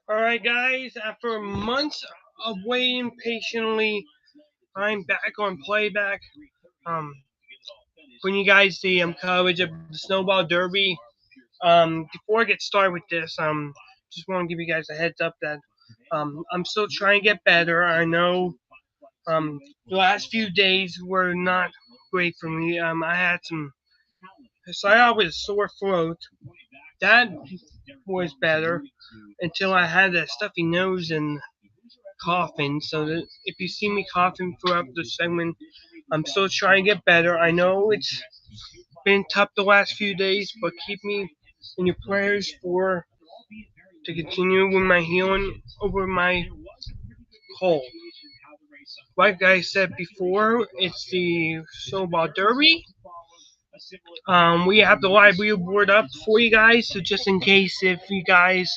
Alright guys, after months of waiting patiently, I'm back on playback. Um, bring you guys the coverage of the Snowball Derby. Before I get started with this, just want to give you guys a heads up that I'm still trying to get better. I know the last few days were not great for me. I had started out with a sore throat. That was better until I had a stuffy nose and coughing. So that if you see me coughing throughout the segment, I'm still trying to get better. I know it's been tough the last few days, but keep me in your prayers for to continue with my healing over my cold. Like I said before, it's the Snowball Derby. We have the live board up for you guys, so just in case if you guys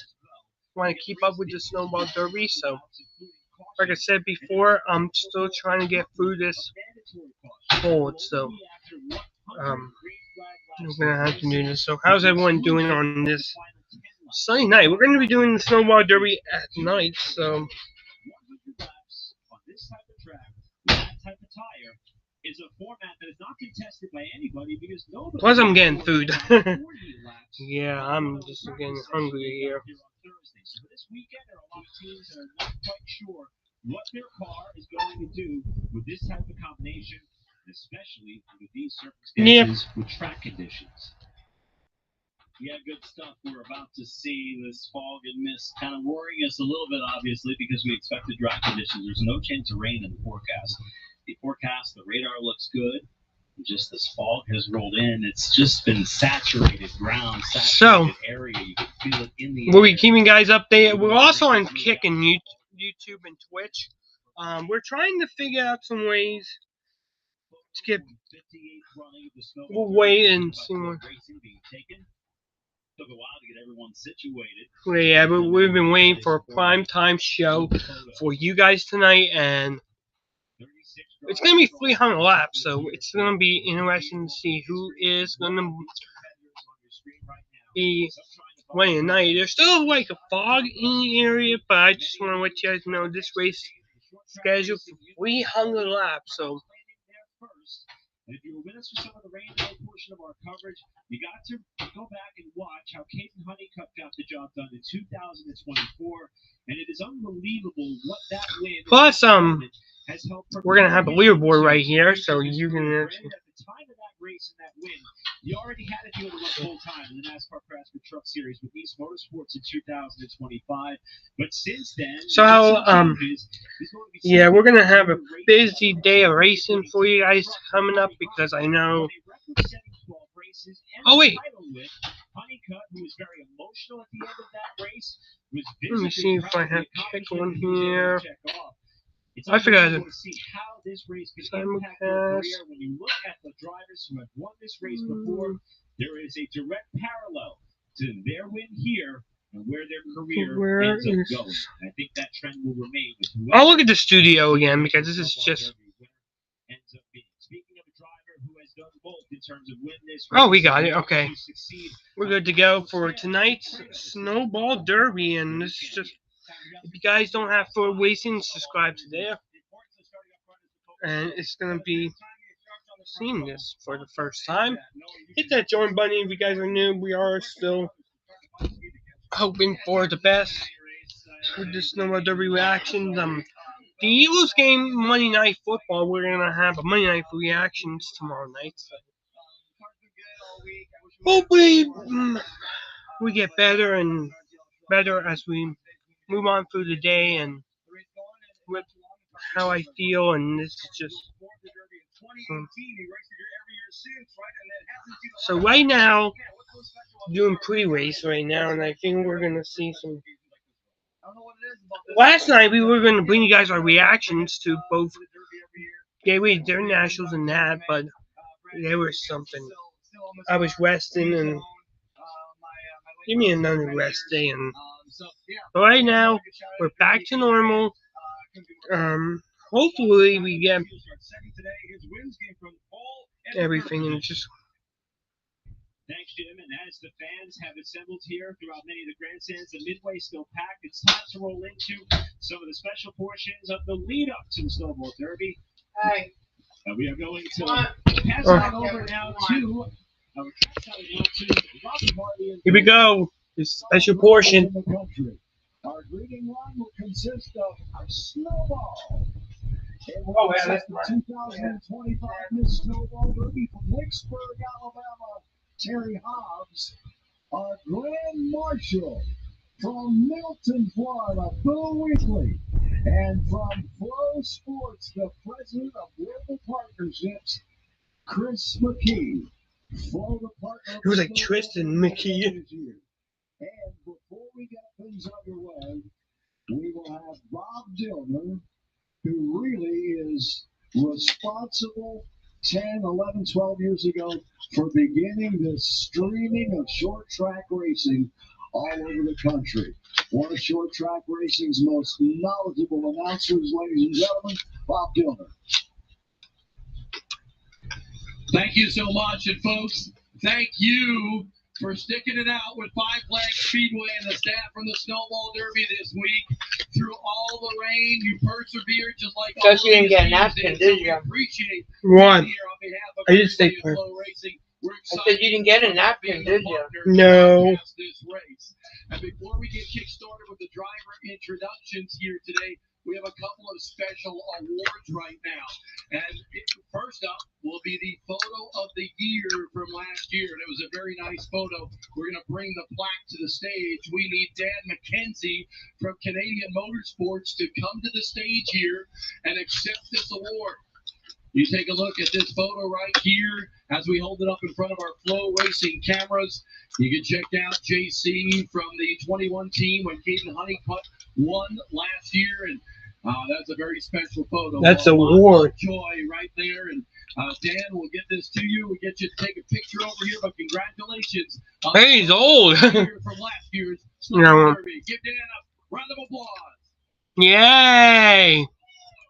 want to keep up with the Snowball Derby. So, like I said before, I'm still trying to get through this cold. So, um, I'm gonna have to do this. So, how's everyone doing on this sunny night? We're gonna be doing the Snowball Derby at night. So, plus I'm getting food. Yeah, I'm just getting hungry here. Yeah. So, we'll be keeping guys updated. We're also on Kick and YouTube and Twitch. We're trying to figure out some ways to get. We'll wait and see what. Yeah, but we've been waiting for a prime time show for you guys tonight, and it's gonna be 300 laps, so it's gonna be interesting to see who is gonna be winning tonight. There's still like a fog in the area, but I just want to let you guys know this race is scheduled for 300 laps, so. Plus, we're gonna have a leaderboard right here, so you can. So, yeah, we're gonna have a busy day of racing for you guys coming up because I know. Oh wait. Let me see if I have Kick on here. I forgot it. Simulcast. Where is? I'll look at the studio again because this is just. Oh, we got it. Okay. We're good to go for tonight's Snowball Derby, and this is just. If you guys don't have for Racing, subscribe to there. And it's gonna be seeing this for the first time. Hit that join button if you guys are new. We are still hoping for the best with the Snowball Derby reactions. The Eagles game Monday Night Football. We're gonna have a Monday Night reactions tomorrow night. So hopefully we get better and better as we move on through the day and with how I feel. And this is just. So right now, doing pre-race right now, and I think we're gonna see some. Last night we were gonna bring you guys our reactions to both Gateway Internationals and that, but there was something. I was resting and give me another rest day, and but right now we're back to normal. Hopefully we get everything and just Thanks, Jim. And as the fans have assembled here throughout many of the grandstands, the midway still packed. It's time to roll into some of the special portions of the lead up to the Snowball Derby. Hey. We are going to pass on over now to our trackside now to Robbie Marley and Here we go. This special portion. the country. Our greeting line will consist of Snowball. It will consist of 2025 Miss Snowball Derby from Wicksburg, Alabama, Terry Hobbs. Our Grand Marshal from Milton, Florida, Bill Weekly. And from Flow Sports, the president of Global Partnerships, Chris McKee. Flow the partner. It was like Tristan McKee. And before we get things underway, we will have Bob Dillner, who really is responsible 10, 11, 12 years ago for beginning this streaming of short track racing all over the country. One of short track racing's most knowledgeable announcers, ladies and gentlemen, Bob Dillner. Thank you so much, and folks, thank you for sticking it out with Five Flags Speedway and the staff from the Snowball Derby this week. Through all the rain, you persevered just like all Guess you didn't get a napkin, did you? Appreciate One. here on behalf of I just everybody say at Flow Racing. We're I excited said you didn't get a about napkin, being the did you? partner No. to broadcast this race. And before we get kick-started with the driver introductions here today, we have a couple of special awards right now. And first up will be the photo of the year from last year. And it was a very nice photo. We're going to bring the plaque to the stage. We need Dan McKenzie from Canadian Motorsports to come to the stage here and accept this award. You take a look at this photo right here as we hold it up in front of our Flow Racing cameras. You can check out JC from the 21 team when Caden Honeycutt won last year, and that's a very special photo. That's a award. Joy right there, and Dan, we'll get this to you. We'll get you to take a picture over here, but congratulations. Hey, he's old. Here from last year's No. Snowball Derby. Give Dan a round of applause. Yay!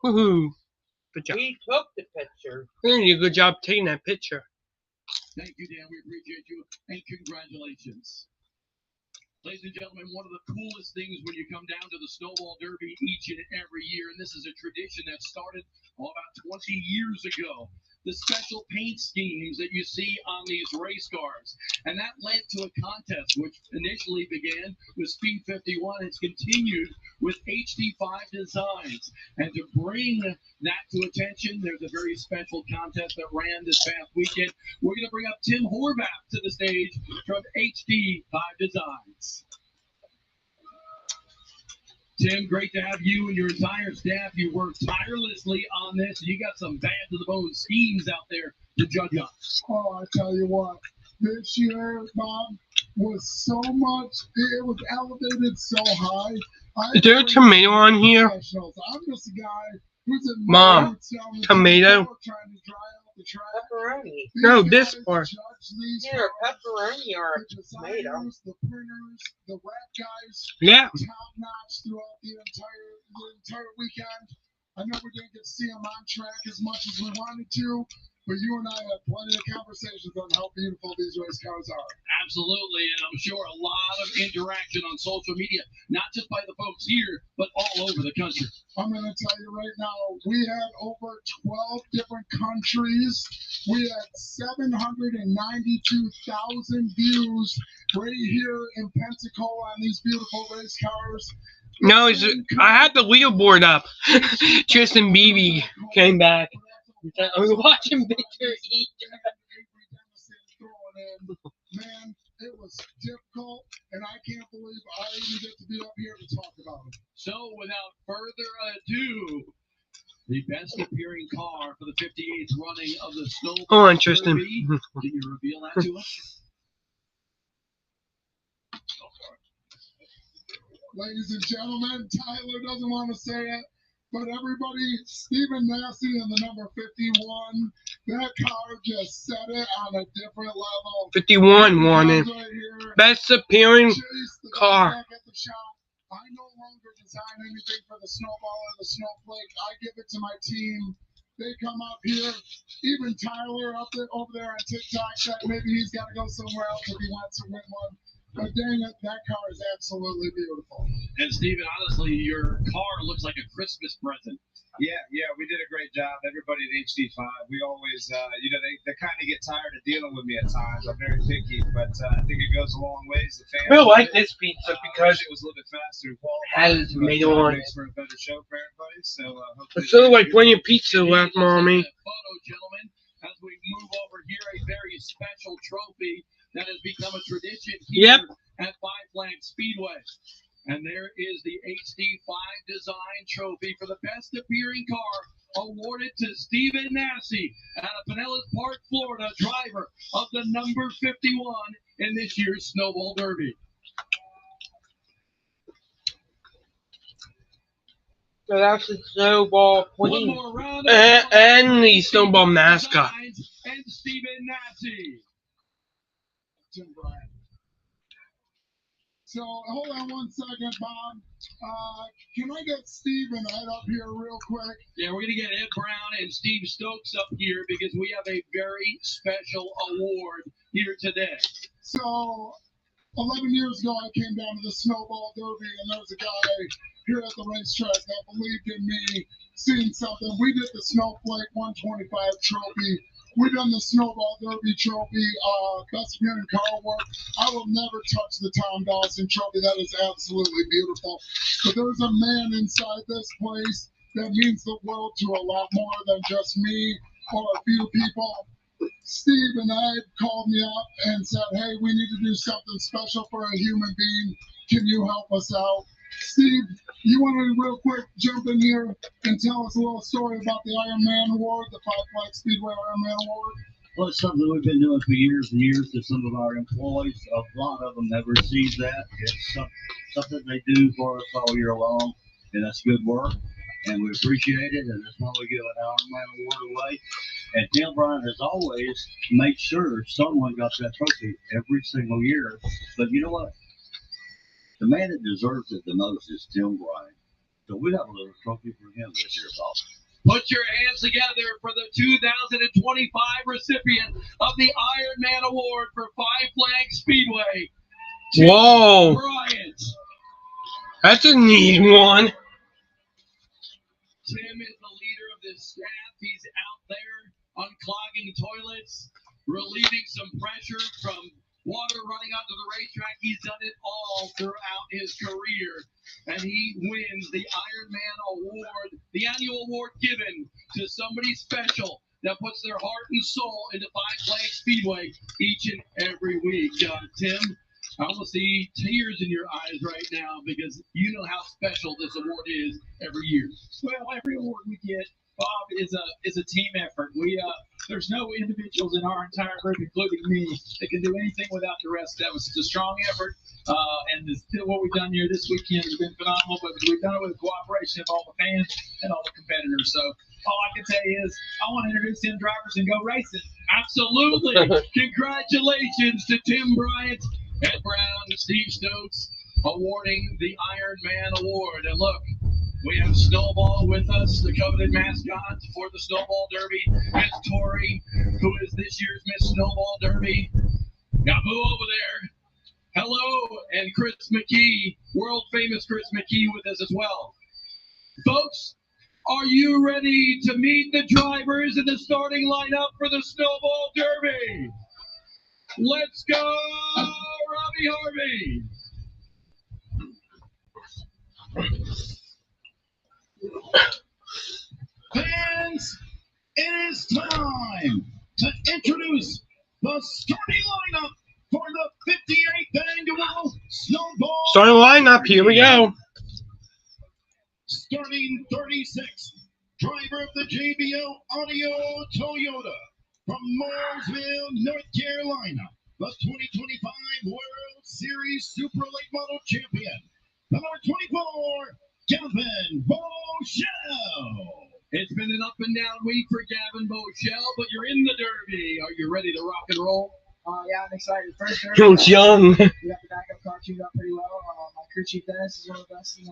Woohoo! Good job. We took the picture. You did a good job taking that picture. Thank you, Dan. We appreciate you, and congratulations. Ladies and gentlemen, one of the coolest things when you come down to the Snowball Derby each and every year, and this is a tradition that started about 20 years ago, the special paint schemes that you see on these race cars. And that led to a contest which initially began with Speed 51 and has continued with HD5 designs. And to bring that to attention, there's a very special contest that ran this past weekend. We're going to bring up Tim Horvath to the stage from HD5 Designs. Tim, great to have you and your entire staff. You worked tirelessly on this. You got some bad to the bone schemes out there to judge on. Oh, I tell you what, this year, Bob, was so much, it was elevated so high. Is there a tomato on here? I'm just a guy who's in Mom, tomato? trying to dry out the track. Pepperoni. No, this part. Either a pepperoni or a The tomato. designers, the printers, the rap guys, Yeah. top notch throughout the entire weekend. I know we didn't get to see them on track as much as we wanted to, but you and I had plenty of conversations on how beautiful these race cars are. Absolutely, and I'm sure a lot of interaction on social media, not just by the folks here, but all over the country. I'm going to tell you right now, we had over 12 different countries. We had 792,000 views right here in Pensacola on these beautiful race cars. No, I had the leaderboard up. Tristan Beebe came back. I was watching Victor eat. Man, it was difficult, and I can't believe I even get to be up here to talk about it. So, without further ado, the best appearing car for the 58th running of the Snowball Hold on, Tristan. Derby. Can you reveal that to us? Ladies and gentlemen, Tyler doesn't want to say it, but everybody, Stephen Massey in the number 51, that car just set it on a different level. 51 won it. Right here. Best appearing Chase the guy car. back at the shop. I no longer design anything for the Snowball or the Snowflake. I give it to my team. they come up here. Even Tyler up there over there on TikTok said maybe he's got to go somewhere else if he wants to win one. But dang it, that car is absolutely beautiful. And Steven, honestly, your car looks like a Christmas present. Yeah, we did a great job. Everybody at HD5, we always, they kind of get tired of dealing with me at times. I'm very picky, but I think it goes a long ways. The fans I really like this pizza because it was a little bit faster and it qualified. has tomato on it. Makes for a better show for everybody. So hopefully. It's sort of like plenty of pizza left, Mommy. Photo, gentlemen, as we move over here, a very special trophy that has become a tradition here at Five Flags Speedway. And there is the HD5 Design Trophy for the best appearing car, awarded to Stephen Nassy out of Pinellas Park, Florida, driver of the number 51 in this year's Snowball Derby. So that's the Snowball One Queen. more round And the Snowball mascot. And Stephen Nassy. Tim Bryant. So hold on one second, Bob. Can I get Steve and Ed up here real quick? Yeah, we're going to get Ed Brown and Steve Stokes up here because we have a very special award here today. So 11 years ago, I came down to the Snowball Derby, and there was a guy here at the racetrack that believed in me, seeing something. We did the Snowflake 125 trophy. We done the Snowball Derby trophy, best appearing car work. I will never touch the Tom Dawson trophy. That is absolutely beautiful. But there's a man inside this place that means the world to a lot more than just me or a few people. Steve and I called me up and said, hey, we need to do something special for a human being. Can you help us out? Steve, you want to real quick jump in here and tell us a little story about the Iron Man Award, the Five Flags Speedway Iron Man Award? Well, it's something we've been doing for years and years to some of our employees. A lot of them have received that. It's something they do for us all year long, and that's good work, and we appreciate it, and that's why we give an Iron Man Award away. And Tim Bryant has always made sure someone got that trophy every single year. But you know what? The man that deserves it the most is Tim Bryant. So we have a little trophy for him this year, Bob. Put your hands together for the 2025 recipient of the Iron Man Award for Five Flags Speedway. Tim Whoa. Bryant. That's a neat one. Tim is the leader of this staff. He's out there unclogging toilets, relieving some pressure from water running onto the racetrack. He's done it all throughout his career. And he wins the Iron Man Award, the annual award given to somebody special that puts their heart and soul into Five Flags Speedway each and every week. Tim, I almost see tears in your eyes right now because you know how special this award is every year. Well, every award we get, Bob, is a team effort. There's no individuals in our entire group, including me, that can do anything without the rest of us. It's a strong effort, and what we've done here this weekend has been phenomenal. But we've done it with the cooperation of all the fans and all the competitors. So all I can tell you is I want to introduce them drivers and go racing. Absolutely. Congratulations to Tim Bryant, Ed Brown, Steve Stokes, awarding the Iron Man Award. And look, we have Snowball with us, the coveted mascot for the Snowball Derby. Miss Tori, who is this year's Miss Snowball Derby. Got Boo over there. Hello, and Chris McKee, world famous Chris McKee with us as well. Folks, are you ready to meet the drivers in the starting lineup for the Snowball Derby? Let's go, Robbie Harvey. Fans, it is time to introduce the starting lineup for the 58th annual Snowball. Starting lineup, here we go. Starting 36th, driver of the JBL Audio Toyota from Mooresville, North Carolina, the 2025 World Series Super Late Model Champion, number 24, Gavin Boschel. It's been an up and down week for Gavin Boschel, but you're in the Derby. Are you ready to rock and roll? Yeah, I'm excited. First Derby, He was young. we got the backup car tuned up pretty well. My crew chief Dennis is one of the best in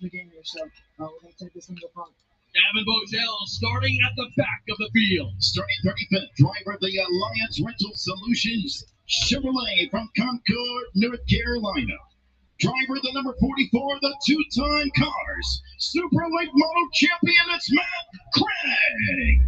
the game here, so we're going to take this thing to the front. Gavin Bochel starting at the back of the field. Starting 35th, driver of the Alliance Rental Solutions Chevrolet from Concord, North Carolina. Driver the number 44, the two-time Cars Super Late Model Champion, it's Matt Craig.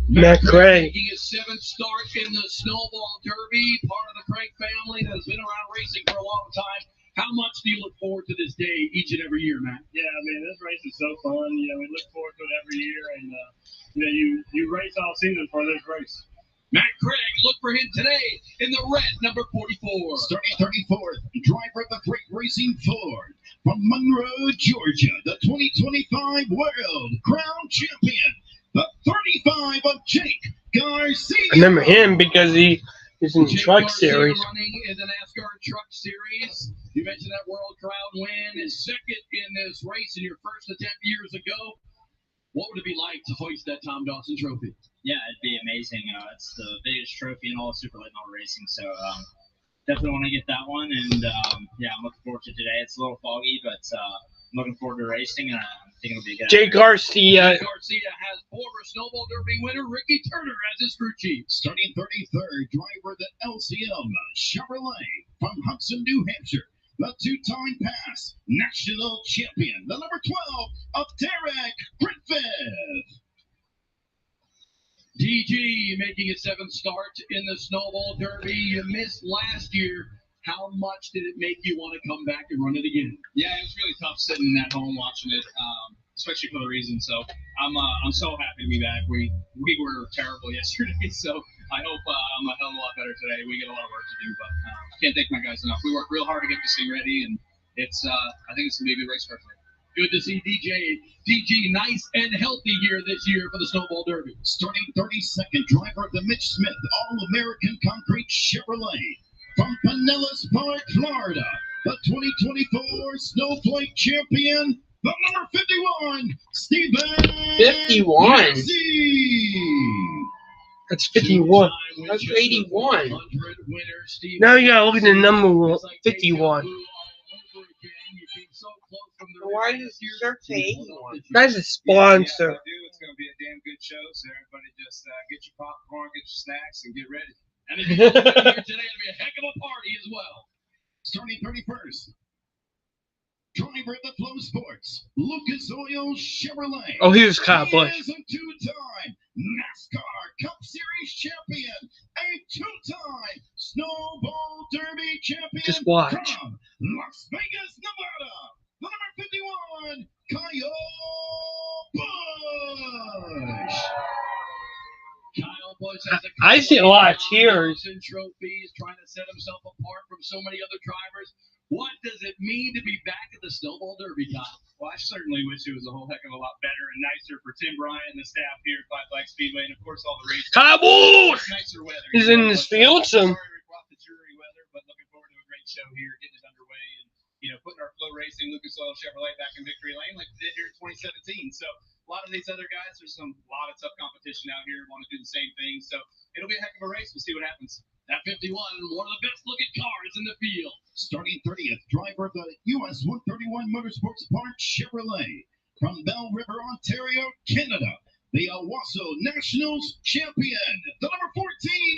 Matt Craig. Making his 7th start in the Snowball Derby, part of the Craig family that has been around racing for a long time. How much do you look forward to this day each and every year, Matt? Yeah, I mean, this race is so fun. You know, we look forward to it every year, and you know, you race all season for this race. Matt Craig, look for him today in the red, number 44. Starting 34th, driver of the Freight Racing Ford from Monroe, Georgia, the 2025 World Crown Champion, the 35 of Jake Garcia. I remember him because he is in the Jake truck Garcia series. running in the NASCAR Truck Series. You mentioned that World Crown win, his second in this race in your first attempt years ago. What would it be like to hoist that Tom Dawson trophy? Yeah, it'd be amazing. It's the biggest trophy in all of Super Late Model Racing, so definitely want to get that one. And yeah, I'm looking forward to today. It's a little foggy, but I'm looking forward to racing, and I think it'll be a good. Jake Garcia. Jake Garcia has former Snowball Derby winner Ricky Turner as his crew chief. Starting 33rd, driver of the LCM Chevrolet from Hudson, New Hampshire, the two-time past national champion, the number 12 of Derek Griffith. DG making his 7th start in the Snowball Derby. You missed last year. How much did it make you want to come back and run it again? Yeah, it was really tough sitting at home watching it, especially for the reason. So I'm so happy to be back. We were terrible yesterday, so I hope I'm a hell of a lot better today. We got a lot of work to do, but can't thank my guys enough. We worked real hard to get this thing ready, and it's I think it's gonna be a good race for us. Good to see DG nice and healthy here this year for the Snowball Derby. Starting 32nd, driver of the Mitch Smith All-American Concrete Chevrolet from Pinellas Park, Florida, the 2024 Snowflake Champion, the number 51, Stephen 51. Massey. That's 51. That's 81. Now you gotta look at the number 51. Why does you start to 81? That's a sponsor. It's going to be a damn good show, so everybody just get your popcorn, get your snacks, and get ready. And if you're here today, it'll be a heck of a party as well. Starting 31st, driver of the Flow Sports, Lucas Oil Chevrolet. Oh, here's Kyle Busch. He is a two-time NASCAR Cup Series champion, a two-time Snowball Derby champion. Just watch. From Las Vegas, Nevada, the number 51, Kyle Busch. Kyle Busch has I see a lot of cheers. Trophies, trying to set himself apart from so many other drivers. What does it mean to be back at the Snowball Derby, Kyle? Well, I certainly wish it was a whole heck of a lot better and nicer for Tim Bryant and the staff here at Five Flags Speedway, and of course all the races. Kyle Busch! Nicer weather. He's in this field, so. Sorry we brought the jury weather, but looking forward to a great show here, getting it underway, and putting our Flow Racing Lucas Oil Chevrolet back in victory lane like we did here in 2017. So a lot of these other guys, there's a lot of tough competition out here, want to do the same thing. So it'll be a heck of a race. We'll see what happens. That 51, one of the best looking cars in the field. Starting 30th, driver of the US 131 Motorsports Park Chevrolet from Belle River, Ontario, Canada, the Owasso Nationals champion, the number 14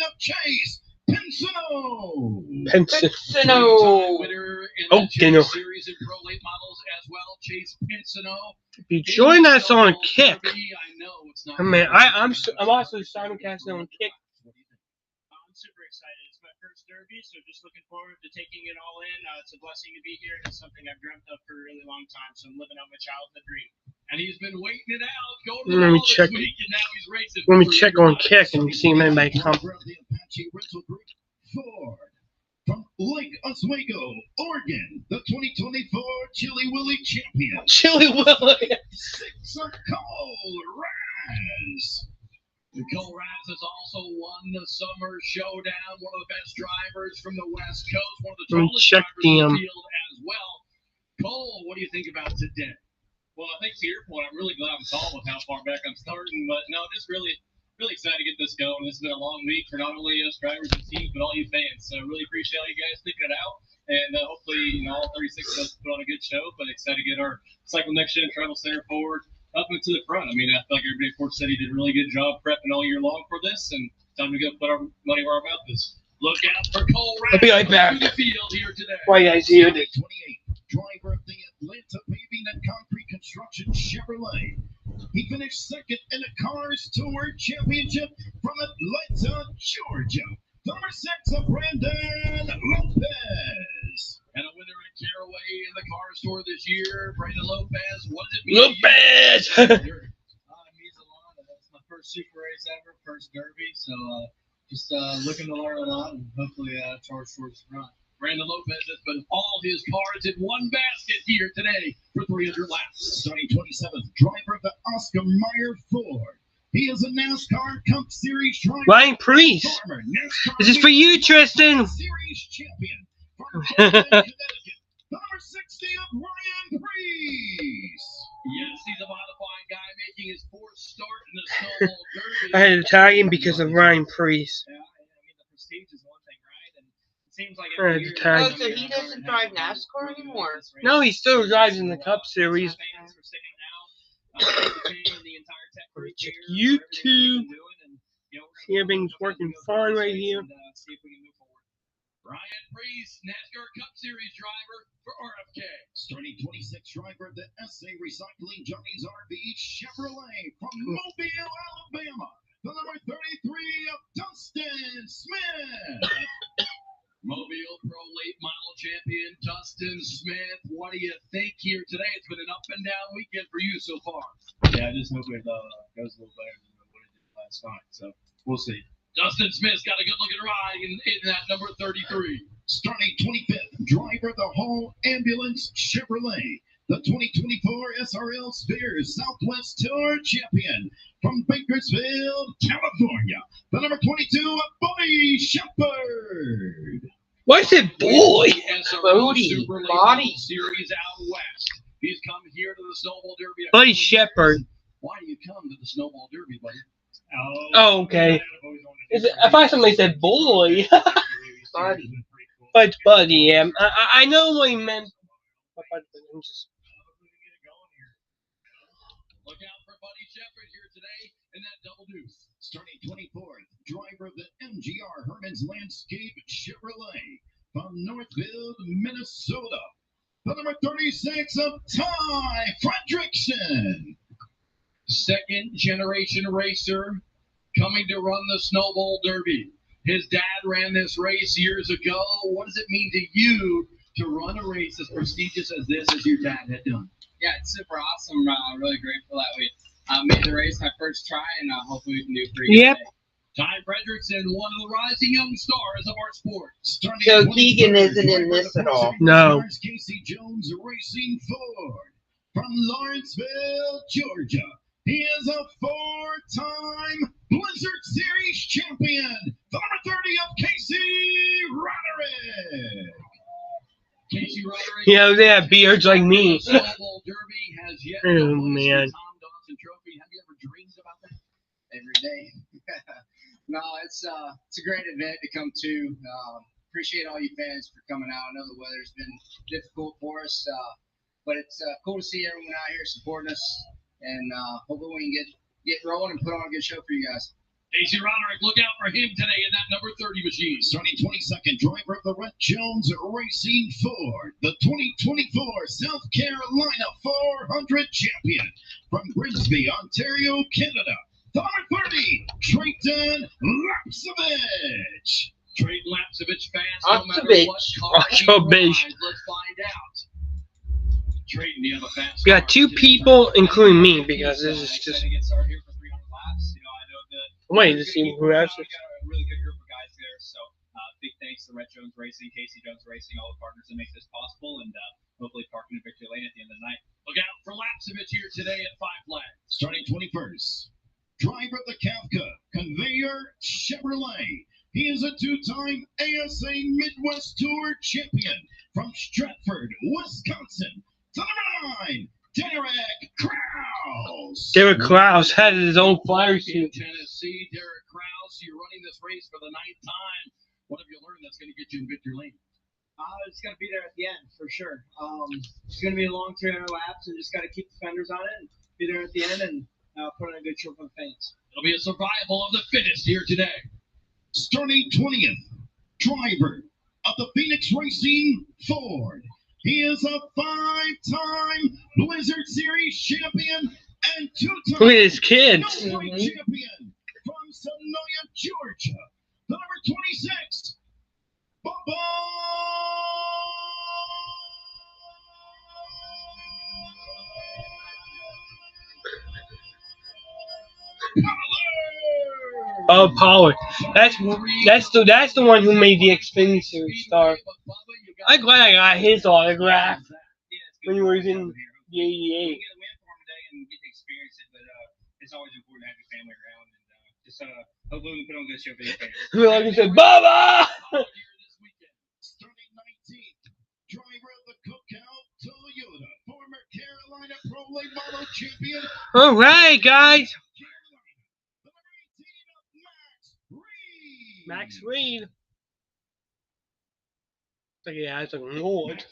of Chase Pensino. Pensino. Winner in Oh, the Dino. Series and Pro Late Models as well, Chase Pensino. If you join us on Kick, I know it's not. I mean, I'm also simulcasting on Kick. I'm super excited. It's my first Derby, so just looking forward to taking it all in. It's a blessing to be here. It's something I've dreamt of for a really long time, so I'm living out my childhood dream. And he's been waiting it out. Go to the Let me wall this check. week, and now he's racing. Let me check on Kick and see if anybody comes. Driver of the Apache Rental Group Ford from Lake Oswego, Oregon, the 2024 Chili Willy champion, Chili Willy. Cole Raz. Cole Raz has also won the Summer Showdown, one of the best drivers from the West Coast, one of the Let me tallest check drivers in them. the field as well. Cole, what do you think about today? Well, I think to your point, I'm really glad I'm tall with how far back I'm starting. But no, just really excited to get this going. This has been a long week for not only us drivers and teams, but all you fans. So really appreciate all you guys sticking it out. And hopefully, all 36 of us put on a good show. But excited to get our Cycle Next Gen Travel Center forward up and to the front. I mean, I feel like everybody at Fort City did a really good job prepping all year long for this, and time to go put our money where our mouth is. Look out for Cole I'll be right back. to the field here today. Why you guys here? 28, driver of the Atlanta Paving and Concrete Construction Chevrolet. He finished second in the Cars Tour Championship from Atlanta, Georgia. Number 6, Brandon Lopez. And a winner at Caraway in the Cars Tour this year, Brandon Lopez. What does it mean? Lopez! It means a lot. That's my first super race ever, first Derby. So just looking to learn a lot and hopefully charge towards the front. Brandon Lopez has put all his cards in one basket here today for 300 laps. Starting 27th, driver of the Oscar Mayer Ford. He is a NASCAR Cup Series driver. Ryan Priest. Former NASCAR This is for you, Tristan. Series champion from Connecticut. Number 60 of Ryan Priest. Yes, he's a modified guy making his fourth start in the Snowball Derby. I had to tag him because of Ryan Priest. Yeah, I mean, the prestige is one thing, right? And it seems like I had every to year. tag Oh, so he doesn't drive NASCAR anymore? No, he still drives in the Cup Series. Fans for sticking it out. The entire tech group Check here, YouTube. everything they've been doing, and, you know, we're See, gonna everything's look working at fine this right race here. and, see if we can move forward. Ryan Priest, NASCAR Cup Series driver for RFK. Starting 26th, driver of the SA Recycling Johnny's RV Chevrolet from Mobile, Alabama. The number 33 of Dustin Smith. Mobile Pro Late Model Champion Dustin Smith. What do you think here today? It's been an up and down weekend for you so far. Yeah, I just hope it goes a little better than what it did last time. So we'll see. Dustin Smith's got a good looking ride in that number 33. Starting 25th, driver of the Hall Ambulance Chevrolet. The 2024 SRL Spears Southwest Tour champion from Bakersfield, California. The number 22, Buddy Shepard. Why is it boy? SRL Bodie, Super Late Body. Model Series out west. He's come here to the Snowball Derby. Buddy Shepard. Why do you come to the Snowball Derby, buddy? Oh, okay. I thought somebody said boy. Buddy. But Buddy, yeah. I know what he meant. I'm just... Look out for Buddy Shepard here today in that double deuce. Starting 24th, driver of the MGR Herman's Landscape Chevrolet from Northfield, Minnesota. The number 36 of Ty Fredrickson. Second generation racer coming to run the Snowball Derby. His dad ran this race years ago. What does it mean to you to run a race as prestigious as this as your dad had done? Yeah, it's super awesome. Really grateful that we made the race my first try, and hopefully we can do pretty good. Yep. Today. Ty Fredrickson, one of the rising young stars of our sport. Starting So 23rd, Keegan isn't in driver this of at all. No. Casey Jones Racing Ford from Lawrenceville, Georgia. He is a four-time Blizzard Series champion. The number 30 of Casey Roderick. Casey Roderick. You know, they have beards like me. Snowball Derby has yet to Oh, host man. the Tom Dawson Trophy. Have you ever dreamed about that? Every day. No, it's a great event to come to. Appreciate all you fans for coming out. I know the weather's been difficult for us, but it's cool to see everyone out here supporting us, and hopefully we can get rolling and put on a good show for you guys. Casey Roderick, look out for him today in that number 30 machine. Starting 22nd, driver of the Rhett Jones Racing Ford, the 2024 South Carolina 400 champion from Grimsby, Ontario, Canada. The number 30, Trayton Lapsevich. Trayton Lapsevich fast, no matter what car he Lapsevich. rides. Let's find out. Trayton, do you have a fast We got car? two people, including me, because this is just... Excited to get started here for 300 laps. You know, I know that I'm waiting to see who else We is... got a really good group of guys there, so big thanks to Rhett Jones Racing, Casey Jones Racing, all the partners that make this possible, and hopefully parking in Victory Lane at the end of the night. Look out for Lapsevich here today at 5 flags. Starting 21st, driver of the Kafka Conveyor Chevrolet. He is a two-time ASA Midwest Tour champion from Stratford, Wisconsin. The number 9, Derek Krause. Derek Krause had his own flyer suit. Tennessee, Derek Krause, you're running this race for the 9th time. What have you learned that's going to get you in Victory Lane? It's going to be there at the end, for sure. It's going to be a long 300 laps, and just got to keep the fenders on it and be there at the end and put on a good show for the fans. It'll be a survival of the fittest here today. Starting 20th, driver of the Phoenix Racing Ford. He is a 5-time Blizzard Series champion and 2-time Look at his kids. champion from Sonoya, Georgia. The number 26, Bubba. Oh, Pollard. That's the one who made the Xfinity Series star. I'm glad I got his autograph when he was in the 88. It's always important to have your family around, and just hopefully we can put on a good show for your fans. Like I said, Bubba! Starting 19th, driver of the Cookout Toyota, former Carolina Pro Late Model champion. All right, guys. The number 18 of Max Reed. So yeah, it's a Lord.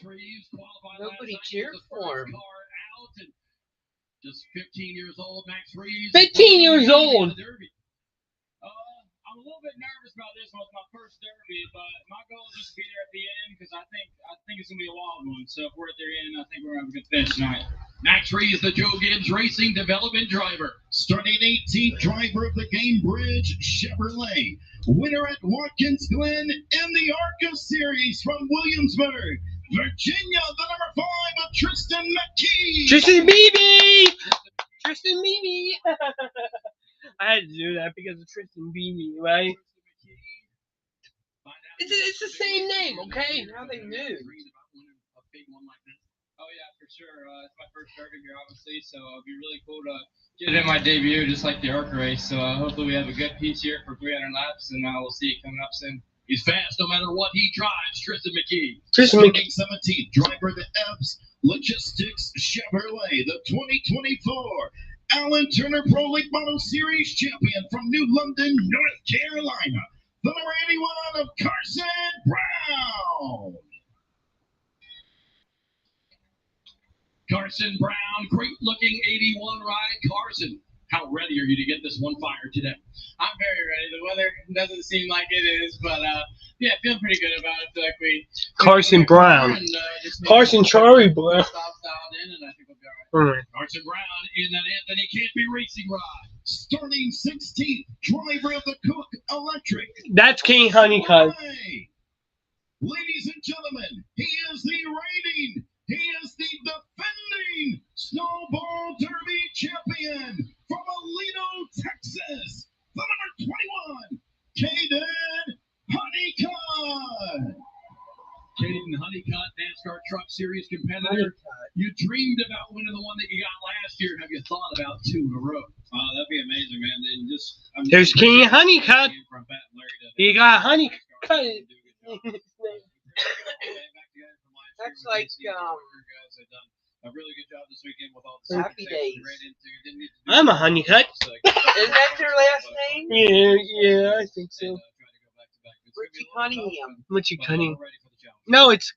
Nobody cheered for him. Just 15 years old, Max Reeves. 15 years old. I'm a little bit nervous about this one. It's my first Derby, but my goal is just to be there at the end because I think it's gonna be a wild one. So if we're at the end, I think we're gonna have a good finish tonight. Max Reeves, the Joe Gibbs Racing Development driver. Starting 18th, driver of the Gamebridge Chevrolet. Winner at Watkins Glen in the ARCA Series from Williamsburg, Virginia. The number 5 of Tristan McKee. Tristan Beebe! Tristan Beebe! I had to do that because of Tristan Beebe, right? It's the same name, okay? How they knew. Oh yeah, for sure. It's my first Derby here, obviously, so it'll be really cool to get it in my debut, just like the ARCA race. So hopefully we have a good piece here for 300 laps, and we'll see it coming up soon. He's fast no matter what he drives, Tristan McKee. Tristan McKee. 17th, driver of the Epps Logistics Chevrolet, the 2024 Alan Turner Pro Late Model Series champion from New London, North Carolina. The number 81 of Carson Brown. Carson Brown, great looking 81 ride. Carson, how ready are you to get this one fired today? I'm very ready. The weather doesn't seem like it is, but yeah, feeling pretty good about it. Like Carson Brown. Carson Charlie Brown. Carson Brown in an Anthony Campy racing ride. Starting 16th, driver of the Cook Electric. That's King Honeycutt. Ladies and gentlemen, he is the reigning, he is the defending Snowball Derby champion from Alito, Texas. The number 21, Caden Honeycutt. Caden Honeycutt, NASCAR Truck Series competitor. You dreamed about winning the one that you got last year. Have you thought about 2 in a row? That'd be amazing, man. And just There's King Honeycutt. He got Honeycutt. That's like a really good job this weekend with all the Happy Days. I'm a Honeycutt. Isn't that your last name? Yeah, I think so. Richie Cunningham. Richie Cunningham. No, it's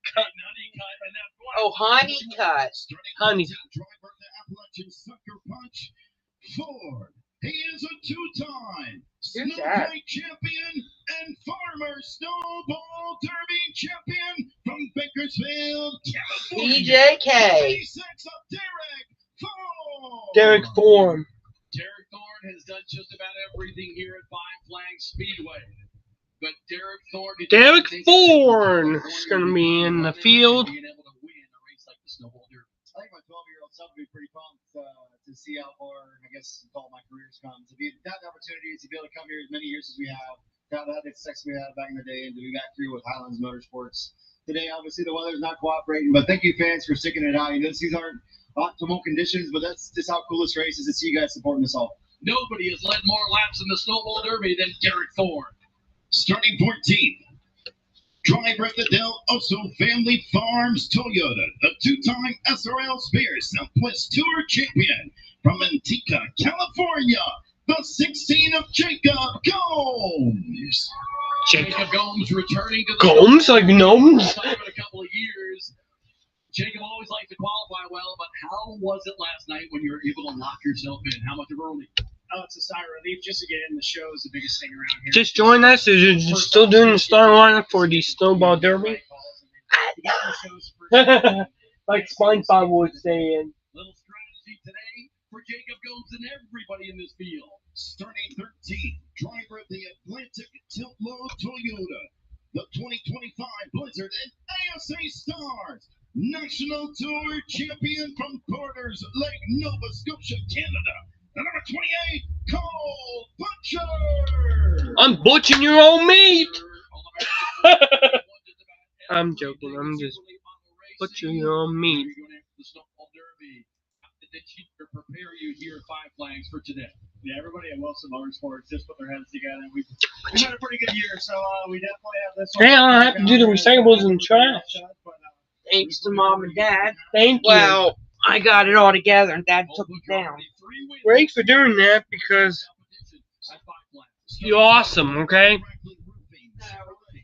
Oh, Honeycutt. Honey. Driver of the Appalachian Sucker Punch, Ford. He is a 2-time Who's Snow that? White champion and former Snowball Derby champion from Bakersfield, California. DJK. 86 of Derek Ford. Derek Thorne. Derek Thorne has done just about everything here at Five Flags Speedway. But Derek Thorne is going to be in the field. Being able to win a race like the Snowball Derby. I think my 12-year-old self would be pretty pumped to see how far, I guess, all my careers come. To be that opportunity to be able to come here as many years as we have, to have the success we had back in the day, and to be back here with Highlands Motorsports. Today, obviously, the weather's not cooperating, but thank you, fans, for sticking it out. You know, these aren't optimal conditions, but that's just how cool this race is to see you guys supporting us all. Nobody has led more laps in the Snowball Derby than Derek Thorne. Starting 14th, driver of the Del Oso Family Farms Toyota, the 2-time SRL Spears Southwest Tour champion from Antica, California, the 16 of Jacob Gomes. Jacob Gomes returning to the Gomes like gnomes. in a couple of years. Jacob always likes to qualify well, but how was it last night when you were able to lock yourself in? How much of a relief? Oh, it's a sigh of relief just to get in. The show is the biggest thing around here. Just join us. You're still doing the starting lineup for the Snowball Derby. Like SpongeBob was saying. Little strategy today for Jacob Gomes and everybody in this field. Starting 13, driver of the Atlantic Tilt Low Toyota, the 2025 Blizzard and ASA Stars, National Tour champion from Porters Lake, Nova Scotia, Canada, the number 28, Cole Butcher. I'm butchering your own meat. I'm joking. I'm just butchering your own meat. The Snowball Derby. How did the cheater prepare you here at Five Flags for today? Yeah, everybody at Wilson Motorsports just put their heads together. We've had a pretty good year, so we definitely have this one. Hey, I don't have to do the recyclables and trash. Thanks to Mom and Dad. Thank you. Well, I got it all together and Dad took it down. Great for doing that because you're awesome, okay?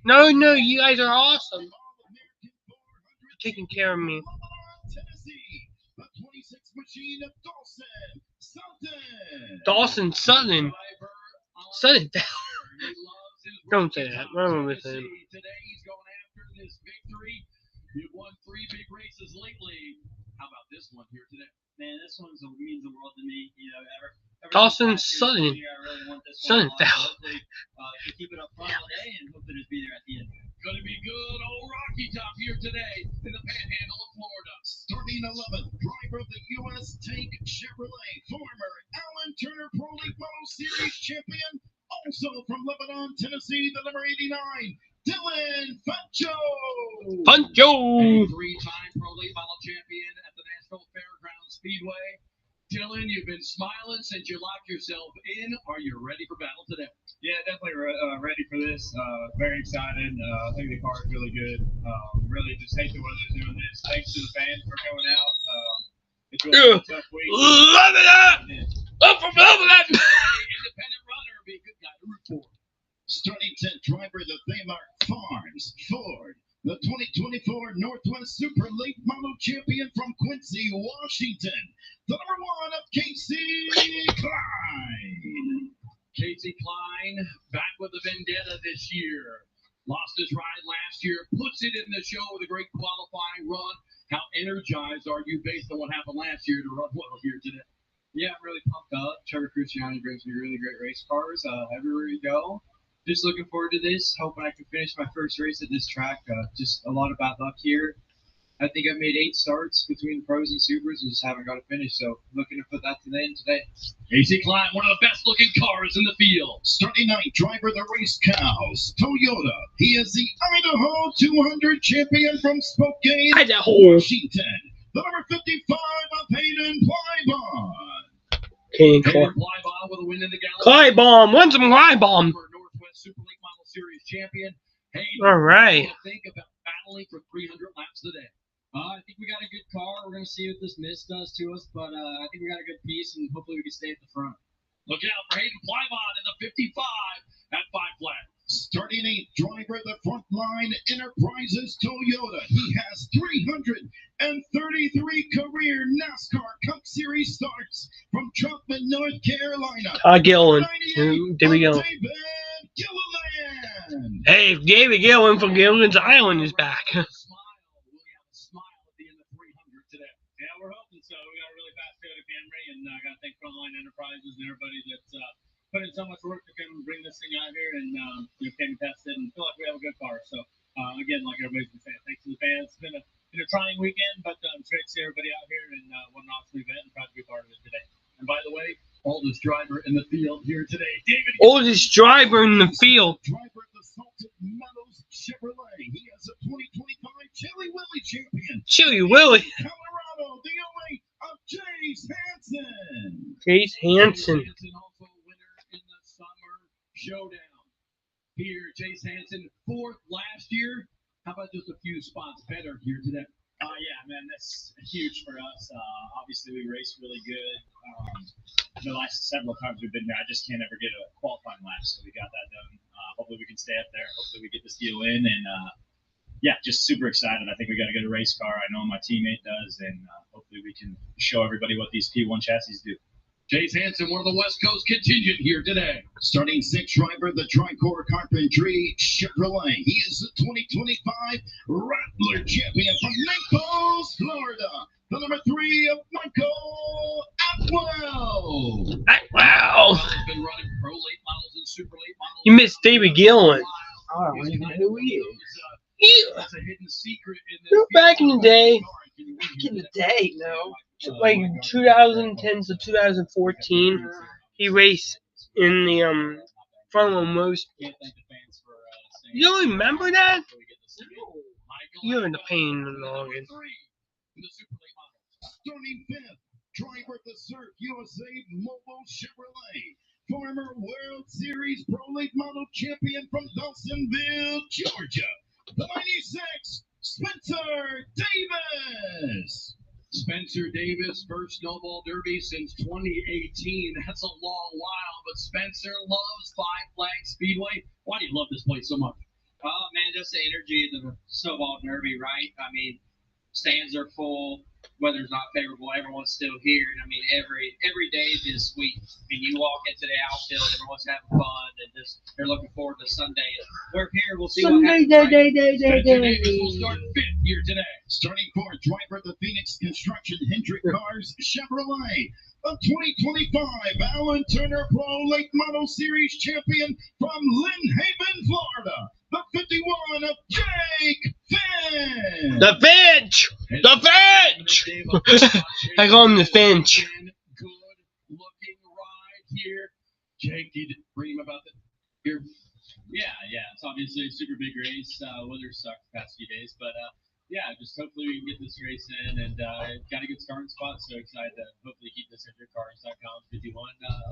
No, you guys are awesome. For taking care of me. Dawson Sutton. Sutton. Don't say that. I'm with him. Today he's going after this victory. You've won 3 big races lately. How about this one here today? Man, this one means the world to me. You know, ever Dawson since Sutton. I really want this one. Sutton. Hopefully, to keep it up front all day and hope to just be there at the end. Going to be good old Rocky Top here today in the Panhandle of Florida. Starting 11th, driver of the U.S. Tank Chevrolet, former Allen Turner Pro League Model Series champion, also from Lebanon, Tennessee, the number 89, Dylan Fancho. Pancho. A 3-time Pro League Model champion at the Nashville Fairgrounds Speedway. Dylan, you've been smiling since you locked yourself in. Are you ready for battle today? Yeah, definitely ready for this. Very excited. I think the car is really good. Really just hate the weather's doing this. Thanks to the fans for coming out. It's really been a tough week. Love it up! Up from loving it! Independent runner, be a good guy to root for. Starting 10th, driver of the Baymark Farms Ford, the 2024 Northwest Super Late Model champion from Quincy, Washington, the number 1 of Casey Klein. Casey Klein back with a vendetta this year. Lost his ride last year, puts it in the show with a great qualifying run. How energized are you based on what happened last year to run well here today? Yeah, I'm really pumped up. Trevor Cruciani brings me really great race cars everywhere you go. Just looking forward to this. Hoping I can finish my first race at this track. Just a lot of bad luck here. I think I've made 8 starts between pros and supers and just haven't got to finish. So looking to put that to the end today. Casey Klein, one of the best looking cars in the field. Starting 9th, driver of the Race Cows, Toyota. He is the Idaho 200 champion from Spokane, Idaho. Washington. The number 55 of Hayden Plybon. Hayden Plybon with a win in the Gallop. Clybomb. When's some Clybomb? Northwest Super League Model Series champion. Hayden, All right. what do you think about battling for 300 laps today? I think we got a good car. We're going to see what this mist does to us, but I think we got a good piece, and hopefully we can stay at the front. Look out for Hayden Plybon in the 55 at Five Flags. Starting 8th, driver of the Frontline Enterprises Toyota. He has 333 career NASCAR Cup Series starts from Trumpman, North Carolina. Gillen. David Gillen. David Gilliland. Hey, David Gillen from Gillen's Island is back. Yeah, we're hoping so. We got a really fast Toyota Camry, and I got to thank Frontline Enterprises and everybody that's put in so much work to come and bring this thing out here and came and tested and feel like we have a good car. So again, like everybody's been saying, thanks to the fans. It's been a trying weekend, but it's great to see everybody out here and what an awesome event, and proud to be part of it today. And by the way, oldest driver in the field here today, David. Oldest driver in the field. Driver of the Salted Meadows Chevrolet. He is a 2025 Chili Willy champion. Chili Willy. Colorado, the only of Chase Hansen. Chase Hansen. Also a winner in the summer showdown. Here, Chase Hansen, 4th last year. How about just a few spots better here today? Yeah, man, that's huge for us. Obviously, we race really good. The last several times we've been there, I just can't ever get a qualifying lap, so we got that done. Hopefully, we can stay up there. Hopefully, we get this deal in, and yeah, just super excited. I think we got a good race car. I know my teammate does, and hopefully we can show everybody what these P1 chassis do. Chase Hansen, one of the West Coast contingent here today. Starting sixth driver, the Tricor Carpentry Chevrolet. He is the 2025 Rattler champion from Naples, Florida. The number 3 of Michael Atwell. Wow. He's been running pro late models and super late models. You missed David Gillen. I don't even know who he is. Yeah. That's a hidden secret in this. You know, back in the day, Back in the day, no. like 2010 to 2014, he raced in the Formula Most. You don't remember that? You're in the pain in the noggin. Starting fifth, driver of the Surf USA Mobile Chevrolet. Former World Series Pro Late Model champion from Dawsonville, Georgia. The 96, Spencer Davis. Spencer Davis, first Snowball Derby since 2018. That's a long while, but Spencer loves Five Flags Speedway. Why do you love this place so much? Oh, man, just the energy of the Snowball Derby, right? I mean, stands are full. Weather's not favorable. Everyone's still here. And I mean, every day is sweet. I mean, you walk into the outfield, everyone's having fun, and just they're looking forward to Sunday. We're here. We'll see what happens. Spencer Davis will start fifth here today. Starting fourth, driver of the Phoenix Construction Hendrick Cars Chevrolet. A 2025 Alan Turner Pro Late Model Series champion from Lynn Haven, Florida. The 51 of Jake Finch. The Finch! The Finch! I call him the Finch. Good looking ride here. Jake, did you dream about that here? Yeah. It's obviously a super big race. Weather sucked the past few days, but yeah, just hopefully we can get this race in and got a good starting spot. So excited to hopefully keep this InjuredCars.com 51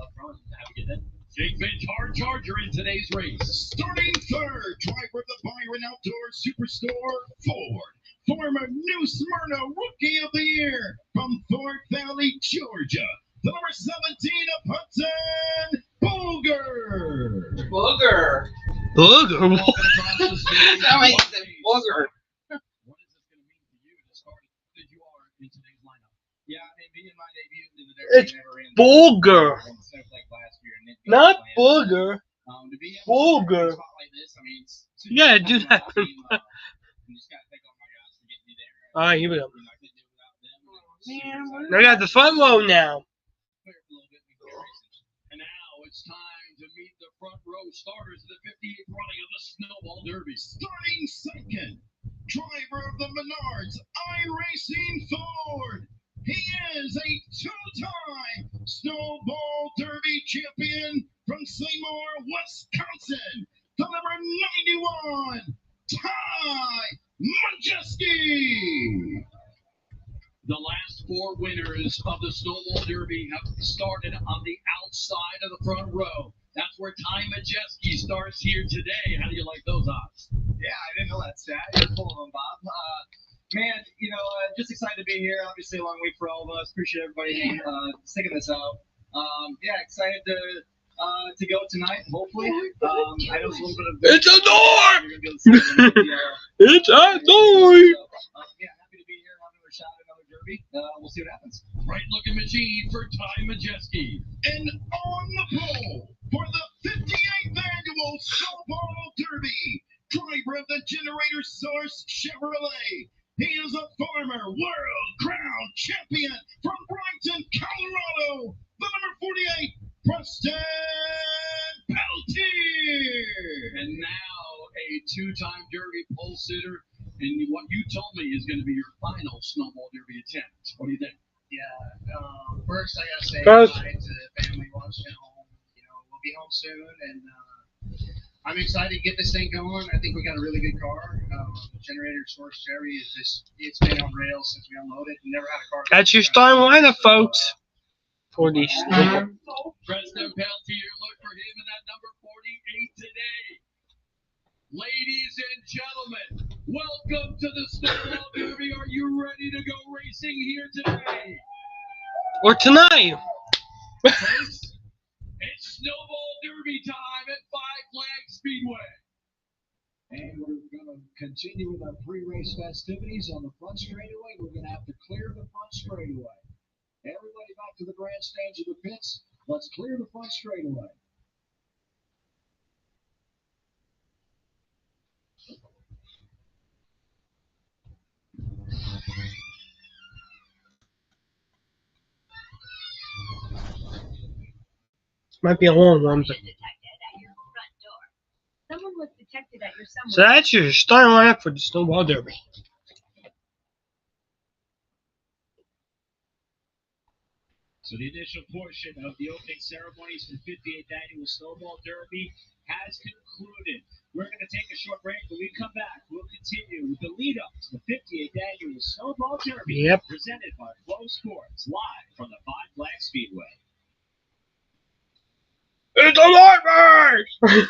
up front and have a good day. Jake Finch, hard charger in today's race. Starting third, driver of the Byron Outdoor Superstore Ford. Former New Smyrna Rookie of the Year from Fort Valley, Georgia. The number 17 of Hudson Booger. Booger. Booger? That makes it booger. What is this going to mean to you to start as you are in today's lineup? Yeah, I mean, being my debut into the Derby, It's never ran Booger. Snowflake last year, and then Not Booger. to be able to Booger. spot like this, I mean, it's Yeah, do that. You just got to thank all my guys for getting me there. Alright, here we go. You know, I couldn't do it without them. I got the front row now. And now it's time to meet the front row starters of the 58th running of the Snowball Derby. Starting second, driver of the Menards iRacing Ford. He is a two-time Snowball Derby champion from Seymour, Wisconsin. The number 91, Ty Majeski. The last four winners of the Snowball Derby have started on the outside of the front row. That's where Ty Majeski starts here today. How do you like those odds? Yeah, I didn't know that stat. You're full of them, Bob. Man, you know, just excited to be here. Obviously, a long week for all of us. Appreciate everybody sticking this out. Yeah, excited to go tonight, hopefully. I know it's a little bit of... It's a door! It's a door! Yeah, happy to be here. Having another shot at another derby. We'll see what happens. Right looking machine for Ty Majeski. And on the pole for the 58th annual Snowball Derby, driver of the Generator Source Chevrolet. He is a former World Crown champion from Brighton, Colorado. The number 48, Preston Peltier. And now a two-time Derby pole sitter. And what you told me is going to be your final Snowball Derby attempt. What do you think? Yeah. First, I gotta say First. hi to the family watching at home. You know, we'll be home soon, and I'm excited to get this thing going. I think we got a really good car. The Generator Source Chevy is just—it's been on rails since we unloaded. Never had a car. That's your starting lineup, folks. For these. Preston Peltier, look for him in that number 48 today. Ladies and gentlemen, welcome to the Snowball Derby. Are you ready to go racing here today? Or tonight. Folks, it's Snowball Derby time at Five Flags Speedway. And we're going to continue with our pre-race festivities on the front straightaway. We're going to have to clear the front straightaway. Everybody back to the grandstands of the pits. Let's clear the front straightaway. Might be a long one, but so that's your starting lineup for the Snowball Derby. So the initial portion of the opening ceremonies for the 58th Annual Snowball Derby has concluded. We're going to take a short break. When we come back, we'll continue with the lead-up to the 58th Annual Snowball Derby, presented by Flow Sports, live from the Five Flags Speedway. It's a light race!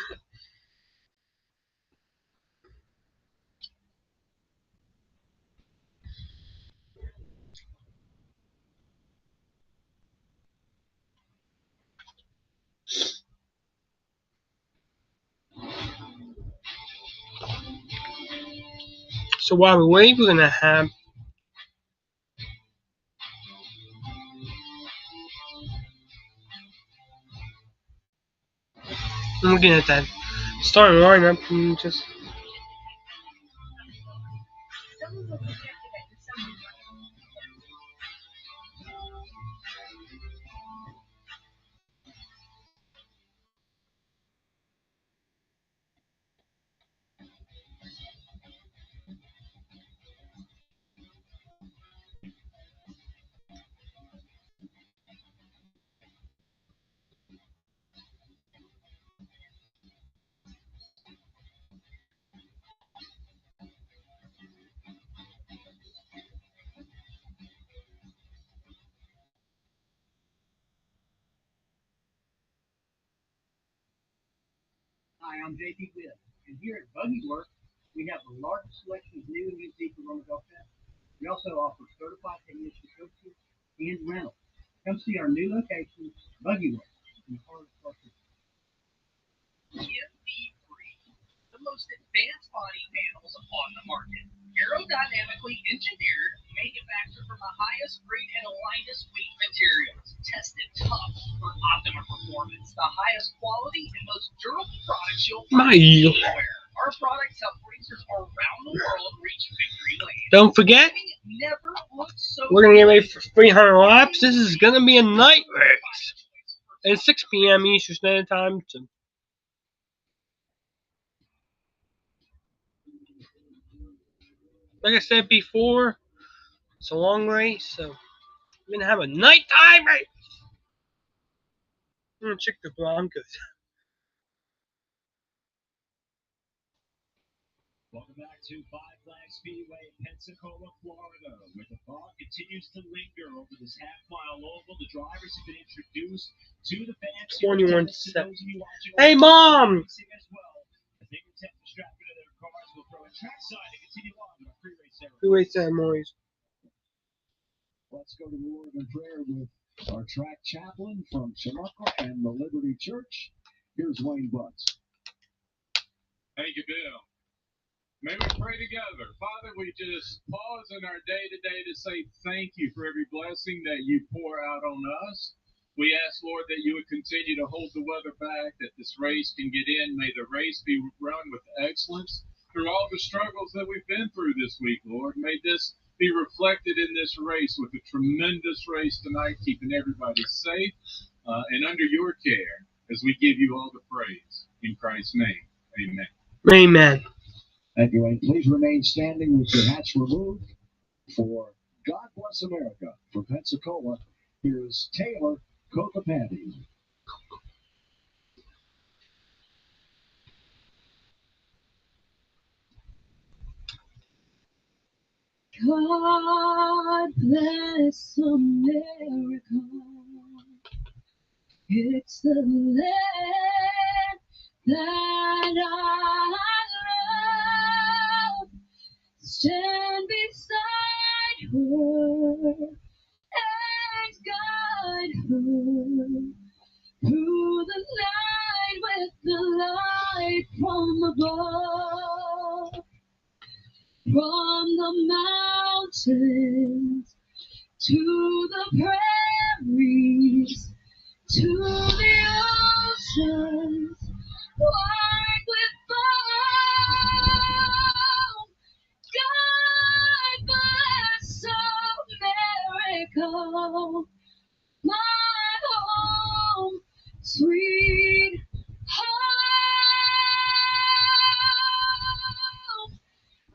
So while we wait, we're gonna have I'm looking at that starting lineup and just Hi, I'm JP Wibb, and here at Buggy Works, we have the largest selection of new and used vehicles on the Gulf Coast. We also offer certified technician coaching and rentals. Come see our new location, Buggy Works, in the heart of Clarksville. The most advanced body panels on the market. Aerodynamically engineered, manufactured from the highest grade and lightest weight materials. Tested tough for optimum performance. The highest quality and most durable products you'll find anywhere. Our products help racers around the world reach victory lane. don't forget, we're gonna get ready for 300 laps. This is gonna be a night race. It's 6 p.m. Eastern Standard Time. So like I said before, it's a long race, so we're gonna have a nighttime race. I'm gonna check the Broncos. Welcome back to Five Flags Speedway, Pensacola, Florida, where the fog continues to linger over this half-mile oval. The drivers have been introduced to the fans. 21-7. Hey, Mom! As they attempt to strap into their cars, we'll throw a trackside to continue on with our pre-race ceremony. Pre-race ceremonies. Let's go to the Lord in prayer with our track chaplain from Chinook and the Liberty Church. Here's Wayne Butts. Thank you, Bill. May we pray together. Father, we just pause in our day-to-day to say thank you for every blessing that you pour out on us. We ask, Lord, that you would continue to hold the weather back, that this race can get in. May the race be run with excellence through all the struggles that we've been through this week, Lord. May this be reflected in this race with a tremendous race tonight, keeping everybody safe and under your care as we give you all the praise. In Christ's name, amen. Amen. Thank you, Wayne. Please remain standing with your hats removed for God Bless America. For Pensacola, here's Taylor Kokopati. God bless America. It's the land that I love. Stand beside her and guide her through the night with the light from above. from the mountains to the prairies to the oceans, white with foam. God bless America, my home, sweet home.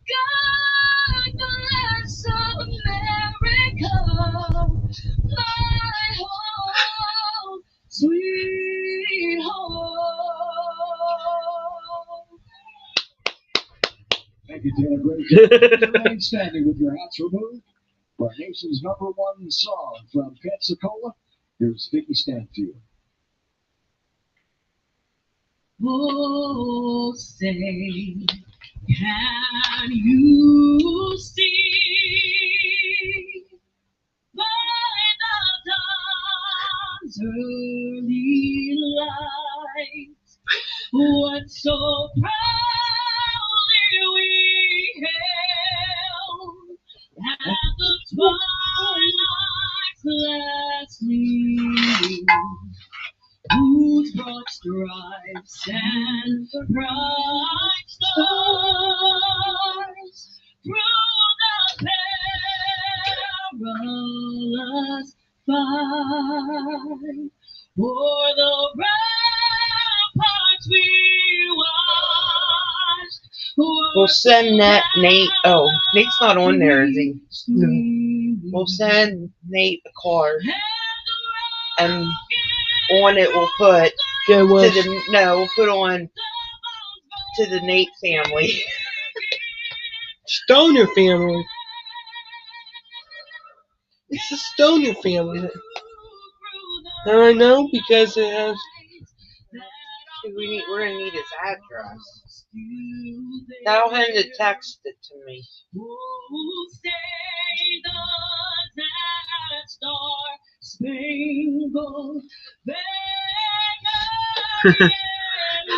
God bless America, my home, sweet home. Thank you, Taylor. Great job. Remain standing with your hats removed. For our nation's #1 song from Pensacola, here's Vicky Stanfield. Oh, say, can you see by the dawn's early light what so proudly we hailed at the twilight's last gleaming, whose broad stripes and bright stars through the perilous fight o'er the ramparts we watched. We'll send that Nate. Oh, Nate's not on there, is he? No. We'll send Nate the card, and on it we'll put we'll put on to the Nate family. Stoner family. It's the Stoner family. I know because it has. We're gonna need his address. Tell him to text it to me.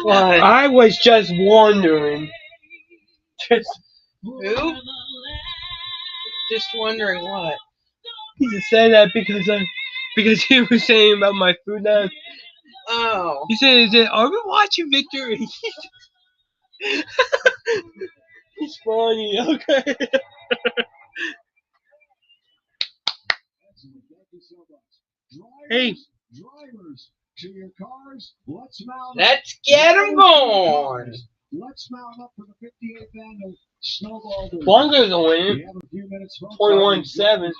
What? I was just wondering. Who? Just wondering what? He just said that because he was saying about my food now. Oh. He said, are we watching Victor? He's funny, okay. Hey. Drivers, to your cars. Let's mount up. Let's get them going. Let's mount up for the 58th annual Snowball Derby. Blanco's a win. We have a few minutes. 21-7.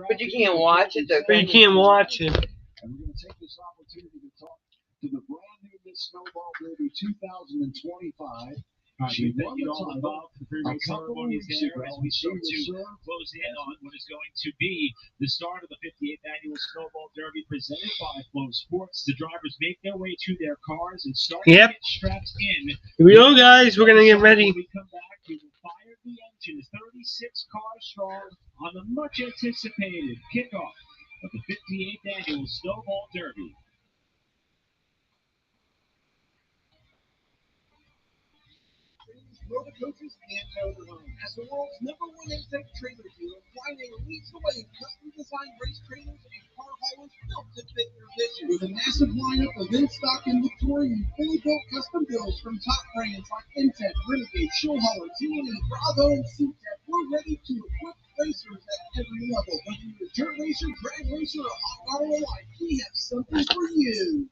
But you can't watch it though. But you can't watch it. And we're going to take this opportunity to talk to the brand new Miss Snowball Derby 2025. Thank you all involved for the pre-race ceremonies there as we start to close in on what is going to be the start of the 58th annual Snowball Derby presented by Flow Sports. The drivers make their way to their cars and start to get strapped in. Here we go, guys. We're going to get ready. When we come back, we will fire the engines, 36 cars strong, on the much anticipated kickoff of the 58th annual Snowball Derby. Motor coaches and motorhomes. As the world's #1 insect trailer dealer, Flyway leads the way in custom-designed race trailers and car haulers built to fit your vision. With a massive lineup of in-stock inventory and fully built custom builds from top brands like Intech, Renegade, Showhauler, T&E, Bravo, and SeaTech, we're ready to equip racers at every level. Whether you're a dirt racer, drag racer, or hot rod alike, we have something for you.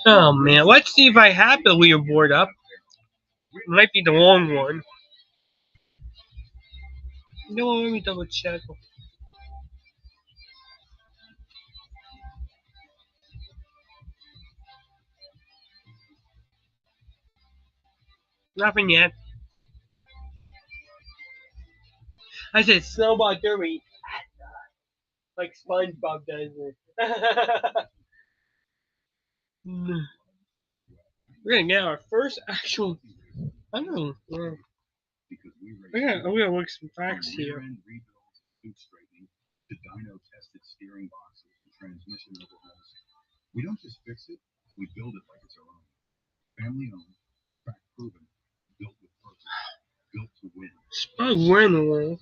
Oh man, let's see if I have the leaderboard up. It might be the wrong one. No, let me double check. Nothing yet. I said Snowball Derby. Like SpongeBob does it. We're gonna get our first actual. I don't know. We're gonna look some facts here. To dyno-tested steering boxes and transmission overhauls. We don't just fix it, we build it like it's our own. Family owned, fact proven, built with purpose, built to win. Win.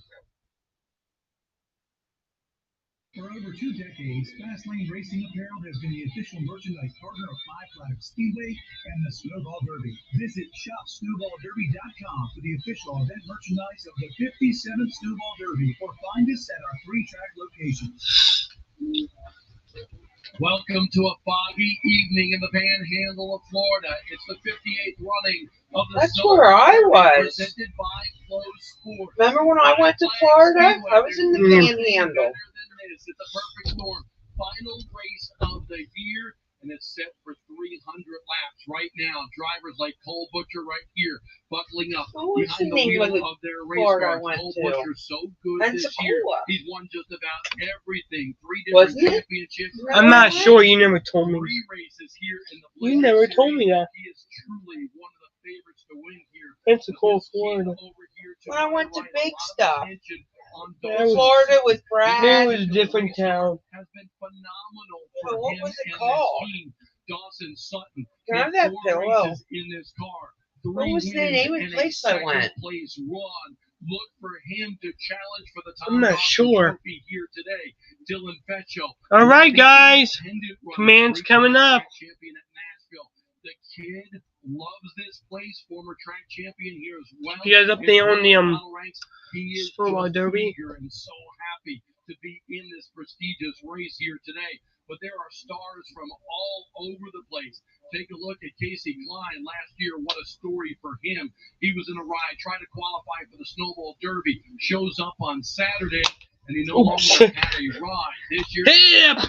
For over 2 decades, Fastlane Racing Apparel has been the official merchandise partner of Five Flags Speedway and the Snowball Derby. Visit shopsnowballderby.com for the official event merchandise of the 57th Snowball Derby, or find us at our 3-track locations. Welcome to a foggy evening in the Panhandle of Florida. It's the 58th running of the That's where I was. presented by Flow Sports. Remember when I went to Florida? I was in the Panhandle. It's a perfect storm. Final race of the year, and it's set for 300 laps right now. Drivers like Cole Butcher right here, buckling up behind the wheel of their race car. Cole Butcher so good this year. He's won just about everything. 3 different championships. I'm not sure. You never told me. 3 races here in the You never told me that. He is truly one of the favorites to win here. Pensacola, Florida. When I went to Big Stuff. That Florida with Brad. It was a different town. Has been phenomenal Oh, for what him was it and called? his team. Dawson Sutton. Can I have made that 4 pillow? races in this car. 3 What was the wins name of and the a place I went? second-place run. Look for him to challenge for the top I'm not sure. trophy here today. Dylan Fetcho. All right, guys. Command's coming up. Champion at Nashville. The kid loves this place. Former track champion here as well. You guys up there on the He is Snowball Derby? eager and so happy to be in this prestigious race here today. But there are stars from all over the place. Take a look at Casey Klein. Last year, what a story for him. He was in a ride, trying to qualify for the Snowball Derby. Shows up on Saturday, and he no longer had a ride. This year,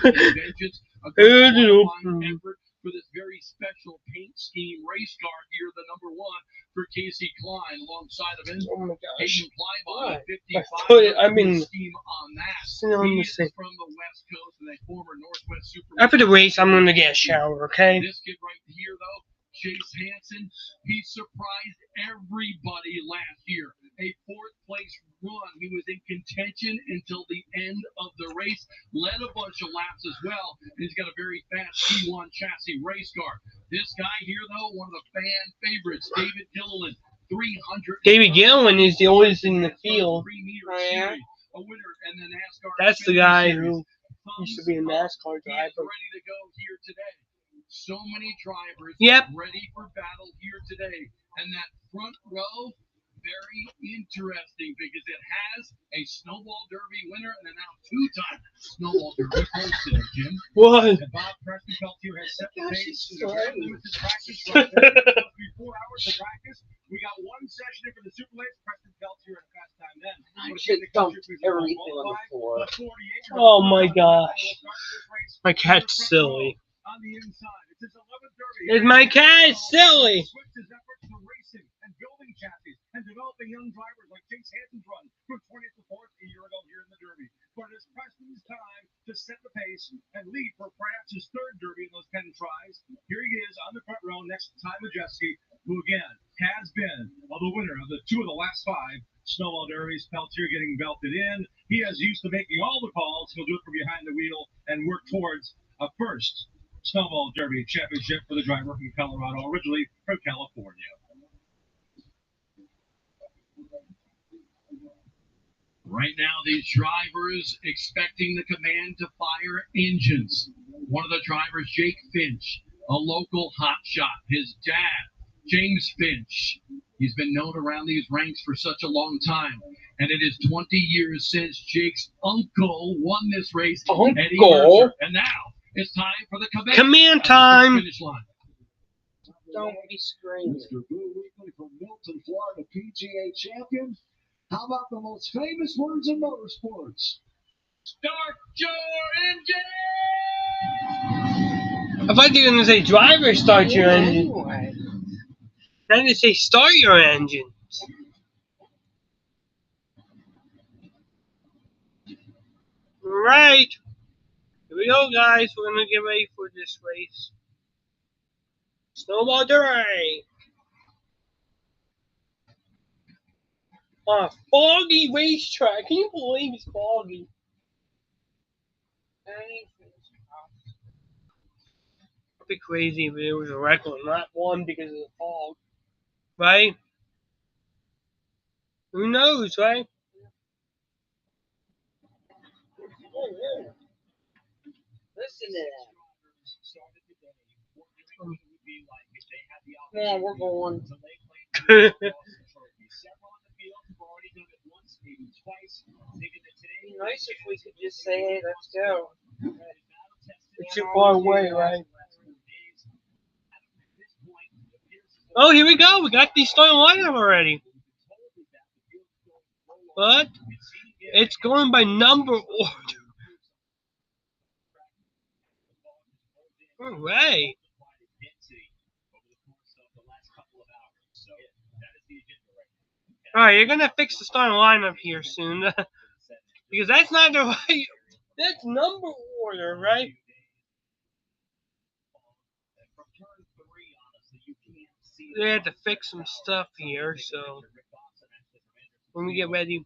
vengeance, a good qualifying effort for this very special paint scheme race car here, the number 1 for Casey Klein, alongside of him. Hayden Plybon, 55. I've been scheme on that. on He the is same. from the West Coast and a former Northwest Super. After the race, I'm gonna get a shower. Okay. This kid right here, though, Chase Hansen, he surprised everybody last year. A 4th place run. He was in contention until the end of the race. Led a bunch of laps as well. And he's got a very fast T1 chassis race car. This guy here, though, one of the fan favorites, David Gilliland. 300. David Gillen is the oldest in the field. A winner and the NASCAR. That's the guy who used to be a NASCAR driver. Ready to go here today. So many drivers ready for battle here today. And that front row, very interesting because it has a Snowball Derby winner and now 2-time Snowball Derby host today, Jim. What? And Bob Preston Peltier has set the pace for limited practice. Right there. 4 hours of practice. We got 1 session in for the Super Late. Preston Peltier at a fast time then. I should dump everything on the floor. Oh my gosh. My cat's silly. On the inside, it's his 11th Derby. It's my cat silly. Switched his efforts to racing and building chassis and developing young drivers like Chase Hansen's run from 20th to 4th a year ago here in the Derby. But it's Preston's time to set the pace and lead for perhaps his 3rd Derby in those 10 tries. Here he is on the front row next to Ty Majeski, who again has been the winner of the 2 of the last 5 Snowball Derbies. Peltier getting belted in. He is used to making all the calls. He'll do it from behind the wheel and work towards a first Snowball Derby championship for the driver from Colorado, originally from California. Right now, these drivers expecting the command to fire engines. One of the drivers, Jake Finch, a local hotshot. His dad, James Finch. He's been known around these ranks for such a long time. And it is 20 years since Jake's uncle won this race. Eddie Mercer. And now it's time for the command time. Finish line. Don't be screaming. Mr. Blue Weekly from Milton, Florida, PGA champion. How about the most famous words in motorsports? Start your engine! I thought you were going to say driver start your engine. Anyway. Now they say start your engine. Right. Here we go, guys. We're going to get ready for this race. Snowball Derby. A foggy racetrack. Can you believe it's foggy? be crazy if it was a record, not one because of the fog, right? Who knows, right? Listen to that. Come on, we're going. It'd be nice if we could just say, hey, let's go. It's too far away, right? Oh, here we go. We got the starting lineup already. But it's going by number order. All right. All right, you're gonna fix the starting lineup here soon, because that's not the right. That's number order, right? They had to fix some stuff here, so when we get ready.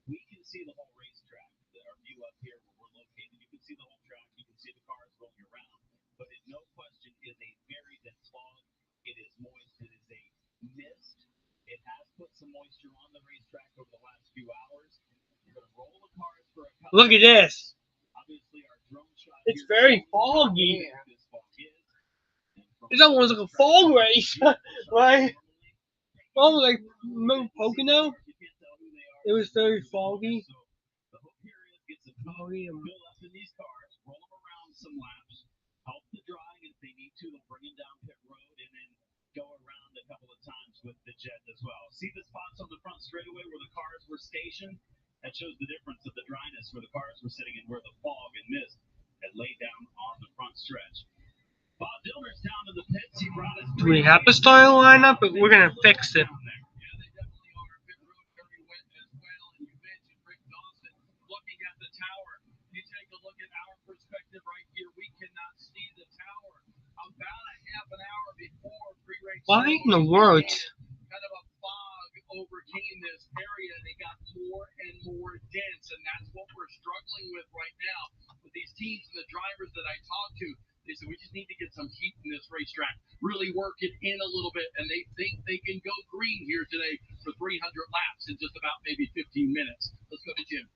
We can see the whole racetrack. Our view up here where we're located, you can see the whole track. You can see the cars rolling around. But it no question is a very dense fog. It is moist. It is a mist. It has put some moisture on the racetrack over the last few hours. We're going to roll the cars for a couple. Look at this. Obviously, our drone shot. It's very foggy. It's almost like a fog race, right? Almost like Pocono. It was very foggy. Fill up in these cars, roll them around some laps, help the drying, and if they need to, they'll bring them down pit road and then go around a couple of times with the jet as well. See the spots on the front straightaway where the cars were stationed? That shows the difference of the dryness where the cars were sitting and where the fog and mist had laid down on the front stretch. Bob Dillner's down to the pits. He brought us. We have a starting lineup, but we're gonna fix it. Why in the world? Kind of a fog overcame this area, and it got more and more dense, and that's what we're struggling with right now. With these teams and the drivers that I talked to, they said we just need to get some heat in this racetrack, really work it in a little bit, and they think they can go green here today for 300 laps in just about maybe 15 minutes. Let's go to Jim.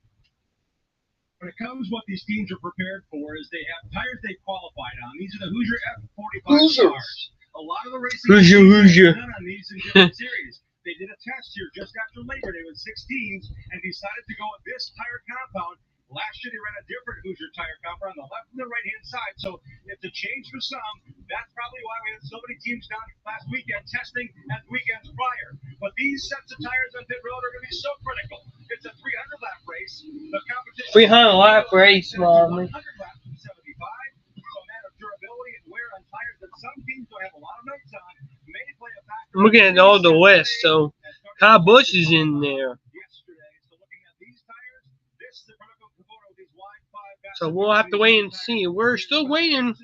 When it comes, what these teams are prepared for is they have tires they qualified on. These are the Hoosier F45 stars. A lot of the racing Hoosier. done on these in different series. They did a test here just after Labor Day with 6 teams and decided to go with this tire compound. Last year they ran a different Hoosier tire compound on the left and the right-hand side. So it's a change for some. That's probably why we had so many teams down last weekend testing at weekends prior. But these sets of tires on pit road are going to be so critical. It's a 300-lap race. The competition 300-lap race, Mom. 100 laps from 75. So a matter of durability and wear on tires that some teams don't have a lot of notes on may play a factor. I'm looking at all the West, so Kyle Busch is in there. So we'll have to wait and see. We're still waiting. I'm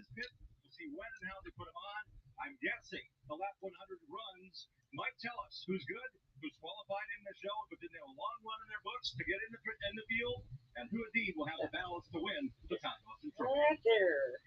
guessing the lap 100 runs might tell us who's good, who's qualified in the show, but didn't have a long run in their books to get in the field, and who indeed will have the balance to win the contest. Right there.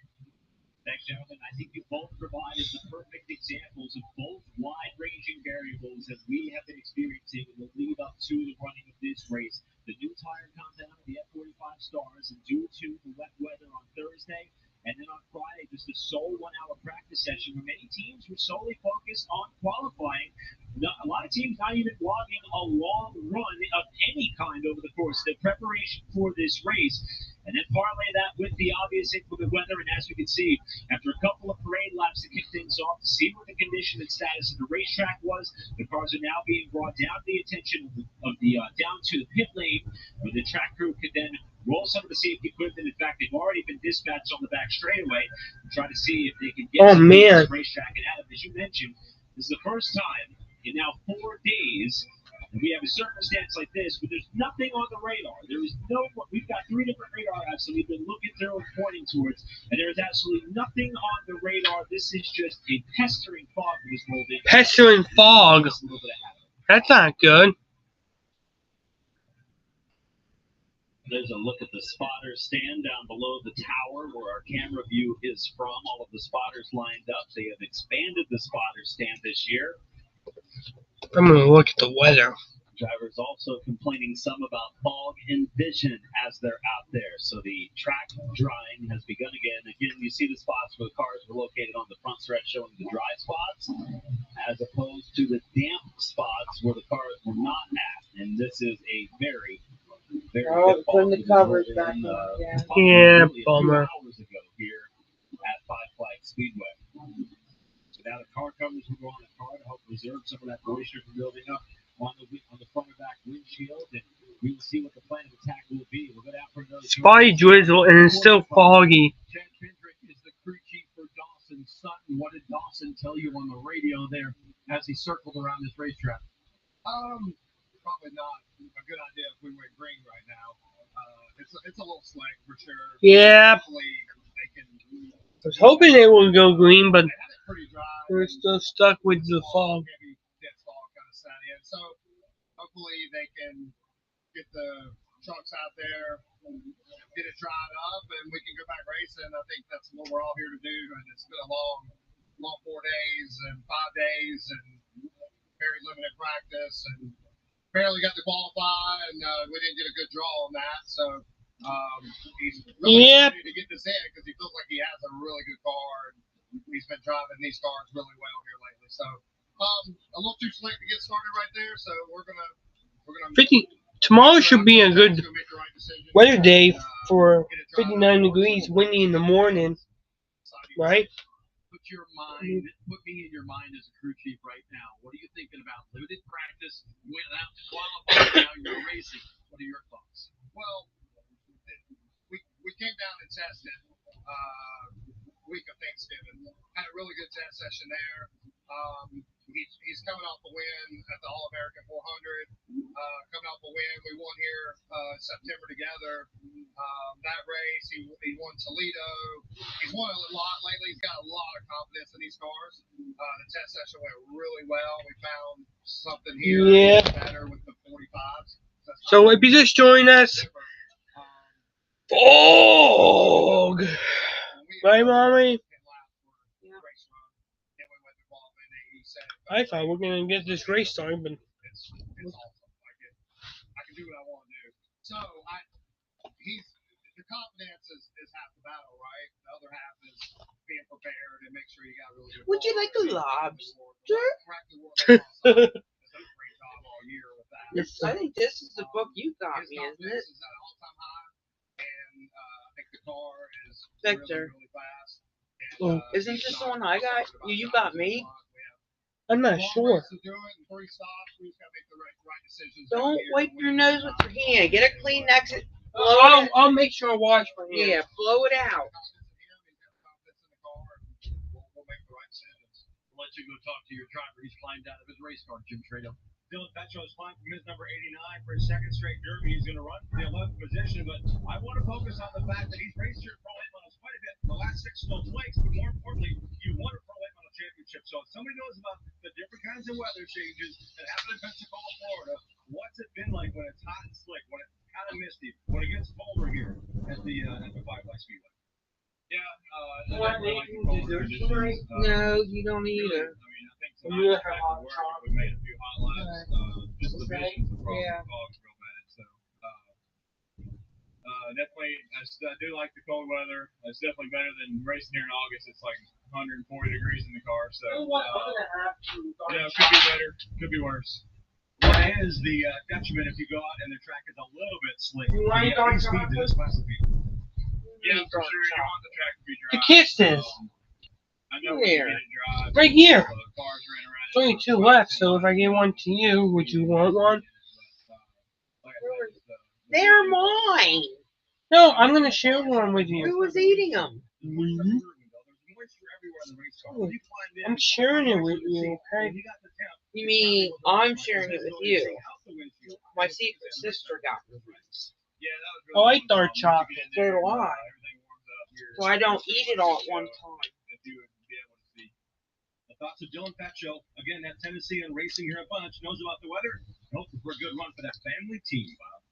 Thanks, gentlemen. I think you both provided the perfect examples of both wide-ranging variables that we have been experiencing in the lead up to the running of this race. The new tire compound of the F45 stars, and due to the wet weather on Thursday, and then on Friday, just a sole 1-hour practice session where many teams were solely focused on qualifying. A lot of teams not even logging a long run of any kind over the course of their preparation for this race. And then parlay that with the obvious inclement weather, and as we can see, after a couple of parade laps to kick things off to see what the condition and status of the racetrack was, the cars are now being brought down to the attention of the down to the pit lane, where the track crew could then roll some of the safety equipment. In fact, they've already been dispatched on the back straightaway to try to see if they can get to this racetrack. And Adam, as you mentioned, this is the first time in now 4 days and we have a circumstance like this where there's nothing on the radar. There is no, we've got 3 different radar apps that we've been looking through and pointing towards, and there is absolutely nothing on the radar. This is just a pestering fog that is rolled in. Pestering fog. That's not good. There's a look at the spotter stand down below the tower where our camera view is from. All of the spotters lined up. They have expanded the spotter stand this year. I'm going to look at the weather. Drivers also complaining some about fog and vision as they're out there. So the track drying has begun again. Again, you see the spots where the cars were located on the front stretch showing the dry spots as opposed to the damp spots where the cars were not at. And this is a very Oh, putting the covers back on. Yeah, bummer. Hours ago here at Five Flags Speedway. So now the car covers will go on the car to help preserve some of that moisture from building up on the front and back windshield, and we will see what the plan of attack will be. We'll go down for another Spotty drizzle, and it's still foggy. Chad Kendrick is the crew chief for Dawson Sutton. What did Dawson tell you on the radio there as he circled around this racetrack? Probably not a good idea if we went green right now. It's a little slick for sure. Yeah. Hopefully they can. I was hoping they would go green, but They had it pretty dry. we're still stuck with the fog. Heavy dense fog kind of set in. So hopefully they can get the trucks out there, get it dried up, and we can go back racing. I think that's what we're all here to do. And it's been a long 4 days and 5 days and very limited practice and barely got to qualify, and we didn't get a good draw on that. So he's really excited to get this in because he feels like he has a really good car, and he's been driving these cars really well here lately. So a little too late to get started right there. So we're gonna 50. Tomorrow should be a good weather day for 59 degrees, windy in the morning, right? Put me in your mind as a crew chief right now. What are you thinking about? Limited practice, went out to qualify, now you're racing. What are your thoughts? Well, we came down and tested week of Thanksgiving. Had a really good test session there. He's coming off a win at the All-American 400. Coming off a win, we won here September together. That race, he won Toledo. He's won a lot lately. He's got a lot of confidence in these cars. The test session went really well. We found something here better with the 45s. So if you just join us, fog, right, Mommy? I thought we're gonna get this race started, but it's awesome. I can do what I want to do. So the confidence is half the battle, right? The other half is being prepared and make sure you got really good. Would you like a lobster? I think this is the book you got me, isn't it? And I think the car is Victor. really fast. And, isn't this the one I got? You got me? I'm not sure. Don't wipe your nose with your hand. Get a Kleenex. I'll make sure I wash my hands. Yeah, blow it out. We'll make the right decisions. We'll let you go talk to your driver. He's climbed out of his race car, Jim Trado. Dylan Petro is flying from his number 89 for his second straight Derby. He's going to run for the 11th position, but I want to focus on the fact that he's raced here at Pro Late Models quite a bit in the last 6 Snow Flakes, but more importantly, you won a Pro Late Model Championship. So if somebody knows about the different kinds of weather changes that happen in Pensacola, Florida, what's it been like when it's hot and slick, when it's kind of misty, when it gets colder here at the Five Flags Speedway? Yeah, No, you don't either. I mean, I think tonight we made a few hot laps. Just the visions of fog's real bad. So definitely, I do like the cold weather. It's definitely better than racing here in August. It's like 140 degrees in the car. So it could be better, could be worse. What is the detriment if you go out and the track is a little bit slick? You have speed to this class of people. Yeah, for sure. You want the track to be dry. The kisses. I know when you get it dry. Right here. Cars are in around. There's only 2 left, so if I get one to you, would you want one? They're mine. No, I'm gonna share one with you. Who was eating them? I'm sharing it with you, okay? You mean I'm sharing it with you? My secret sister got me. I like dark chocolate. So do I. So I don't eat it all at one time. The thoughts of Dylan Petro, again, that Tennessee and racing here a bunch, knows about the weather, and hoping for a good run for that family team, Bob.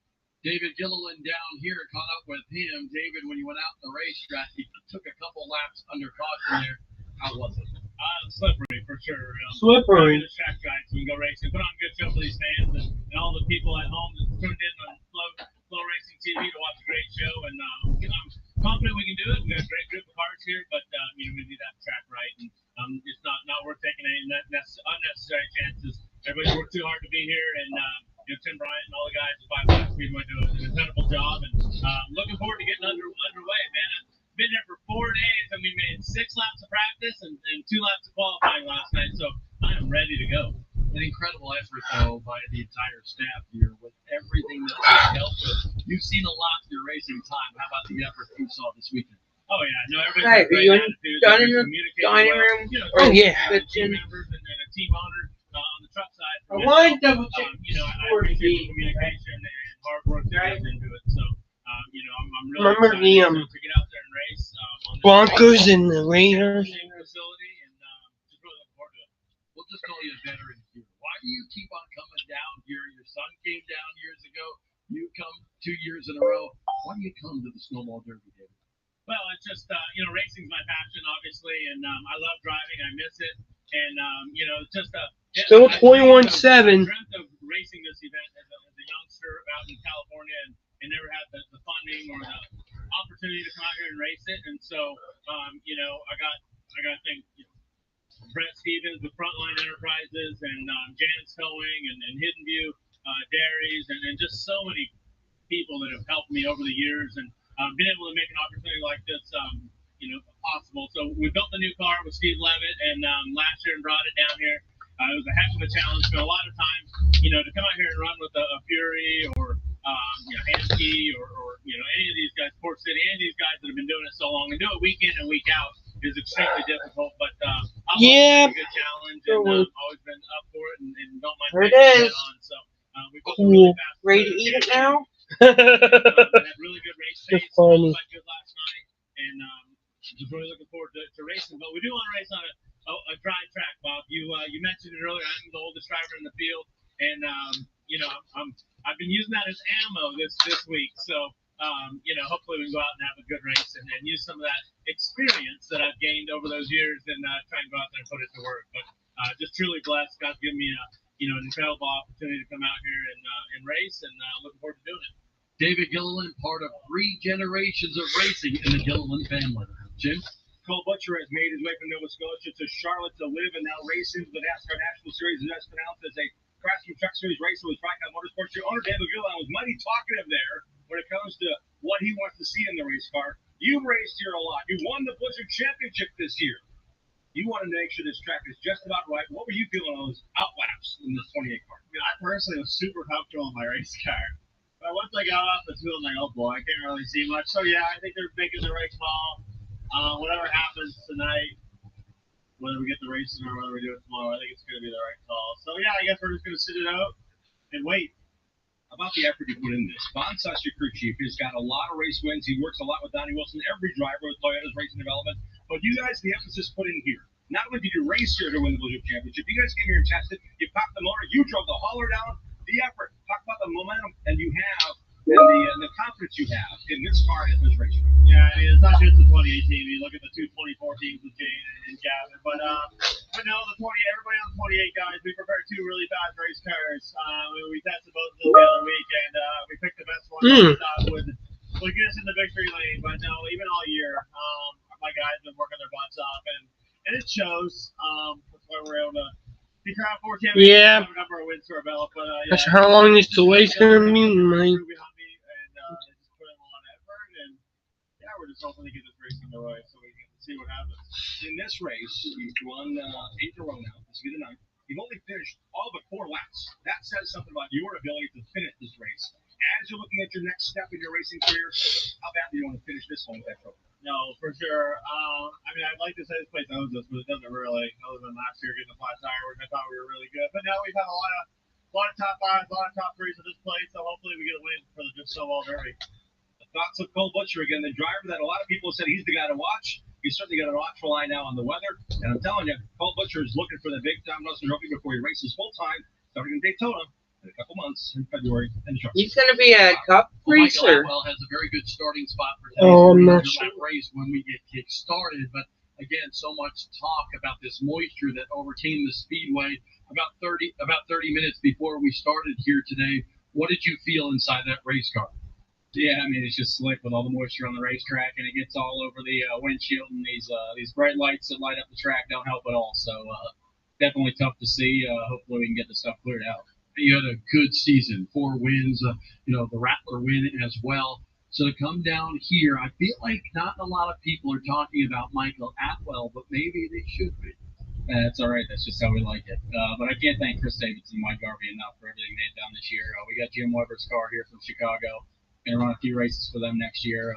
David Gilliland down here caught up with him. David, when you went out in the racetrack, you took a couple laps under caution there. How was it? Slippery for sure. Slippery. The track guys can go racing, put on a good show for these fans and all the people at home that tuned in on Flow Racing TV to watch a great show. And I'm confident we can do it. We got a great group of cars here, but we need that track right. And it's not worth taking any unnecessary chances. Everybody's worked too hard to be here, and Tim Bryant and all the guys at 5 Laps Speedway do an incredible job. And looking forward to getting underway, man. I've been here for 4 days, and we made 6 laps of practice and 2 laps of qualifying last night, so I am ready to go. An incredible effort, though, by the entire staff here with everything that they helped with. You've seen a lot in your racing time. How about the effort you saw this weekend? Oh, yeah. No, everybody's Right, got great attitude. dining room, Oh, yeah. Team members and a team owner on the truck side. I want to double check. I appreciate the communication and hard work that goes into it. So, I'm really Remember the to get out there and race on the Broncos and the Raiders? facility, and just really looking forward to it. We'll just call you a veteran here. Why do you keep on coming down here? Your son came down years ago. You come 2 years in a row. Why do you come to the Snowball Derby, David? Well, it's just, racing's my passion, obviously, and I love driving. I miss it. And, it's just Still I 21-7. dreamt of racing this event as a youngster out in California and never had the funding or the opportunity to come out here and race it. And so, I got to thank Brett Stevens with Frontline Enterprises and Jan's Towing and Hidden View Dairies and just so many people that have helped me over the years and been able to make an opportunity like this, possible. So we built the new car with Steve Levitt and last year and brought it down here. It was a heck of a challenge. But a lot of times, to come out here and run with a Fury or Hansky or any of these guys, Port City, any of these guys that have been doing it so long and do it week in and week out is extremely difficult. But I've always been a good challenge and always been up for it and don't mind. There it is. So we built Cool. really fast. Ready to eat it now? We had really good race Just days. funny. Quite good last night, and just really looking forward to racing. But we do want to race on a dry track, Bob. You mentioned it earlier. I'm the oldest driver in the field, and I've been using that as ammo this week. So hopefully we can go out and have a good race and use some of that experience that I've gained over those years and try and go out there and put it to work. But just truly blessed. God's given me an incredible opportunity to come out here and race, and looking forward to doing it. David Gilliland, part of 3 generations of racing in the Gilliland family. Jim? Cole Butcher has made his way from Nova Scotia to Charlotte to live and now race into the NASCAR National Series, and that's pronounced as a Craftsman Truck Series racer with Tricon Motorsports. Your owner, David Gilliland, was mighty talkative there when it comes to what he wants to see in the race car. You've raced here a lot. You won the Blizzard Championship this year. You wanted to make sure this track is just about right. What were you feeling on those outlaps in this 28 car? I personally was super comfortable in my race car. But once I got off the field, I'm like, oh boy, I can't really see much. So yeah, I think they're making the right call. Whatever happens tonight, whether we get the racing or whether we do it tomorrow, I think it's going to be the right call. So yeah, I guess we're just going to sit it out and wait. About the effort you put in this. Von Suss, your crew chief, has got a lot of race wins. He works a lot with Donnie Wilson, every driver with Toyota's racing development. But you guys, the emphasis put in here. Not only did you race here to win the Blizzard Championship, you guys came here and tested. You popped the motor. You drove the hauler down. The effort. Talk about the momentum and you have and the confidence you have in this car at this race. Yeah, I mean, it's not just the 2018. You look at the 2 2014s with Jane and Gavin. But no, everybody on the 28 guys, we prepared 2 really fast race cars. We tested both of them the other week, and we picked the best one that we thought would get us in the victory lane. But no, even all year, my guys have been working their butts off, and it shows. That's why we're able to be Crown 4 champions. Yeah. Have a number of wins to our belt. But That's how long this delays going to be, man. We're just hoping to get this race underway so we can see what happens. In this race, you've won 8 in a row now. This will be the 9th. You've only finished all but 4 laps. That says something about your ability to finish this race. As you're looking at your next step in your racing career, how badly do you want to finish this one with that trophy? No, for sure. I mean, I'd like to say this place owns us, but it doesn't really. Other than last year getting the flat tire, which I thought we were really good. But now we've had a lot of top 5s, a lot of top 3s at this place. So hopefully we get a win for the Snowball Derby. Thoughts of Cole Butcher again, the driver that a lot of people said he's the guy to watch. He's certainly got a watch for line now on the weather. And I'm telling you, Cole Butcher is looking for the big time Nelson Trophy before he races full time, starting in Daytona in a couple months in February. He's going to be a cup Michael racer. Atwell has a very good starting spot for Oh, I'm not today's sure. race when we get kick started. But again, so much talk about this moisture that overcame the speedway about 30 minutes before we started here today. What did you feel inside that race car? Yeah, I mean, it's just slick with all the moisture on the racetrack, and it gets all over the windshield, and these bright lights that light up the track don't help at all. So definitely tough to see. Hopefully we can get this stuff cleared out. You had a good season, 4 wins, the Rattler win as well. So to come down here, I feel like not a lot of people are talking about Michael Atwell, but maybe they should be. That's all right. That's just how we like it. But I can't thank Chris Davidson and Mike Garvey enough for everything they've done this year. We got Jim Weber's car here from Chicago. Going to run a few races for them next year.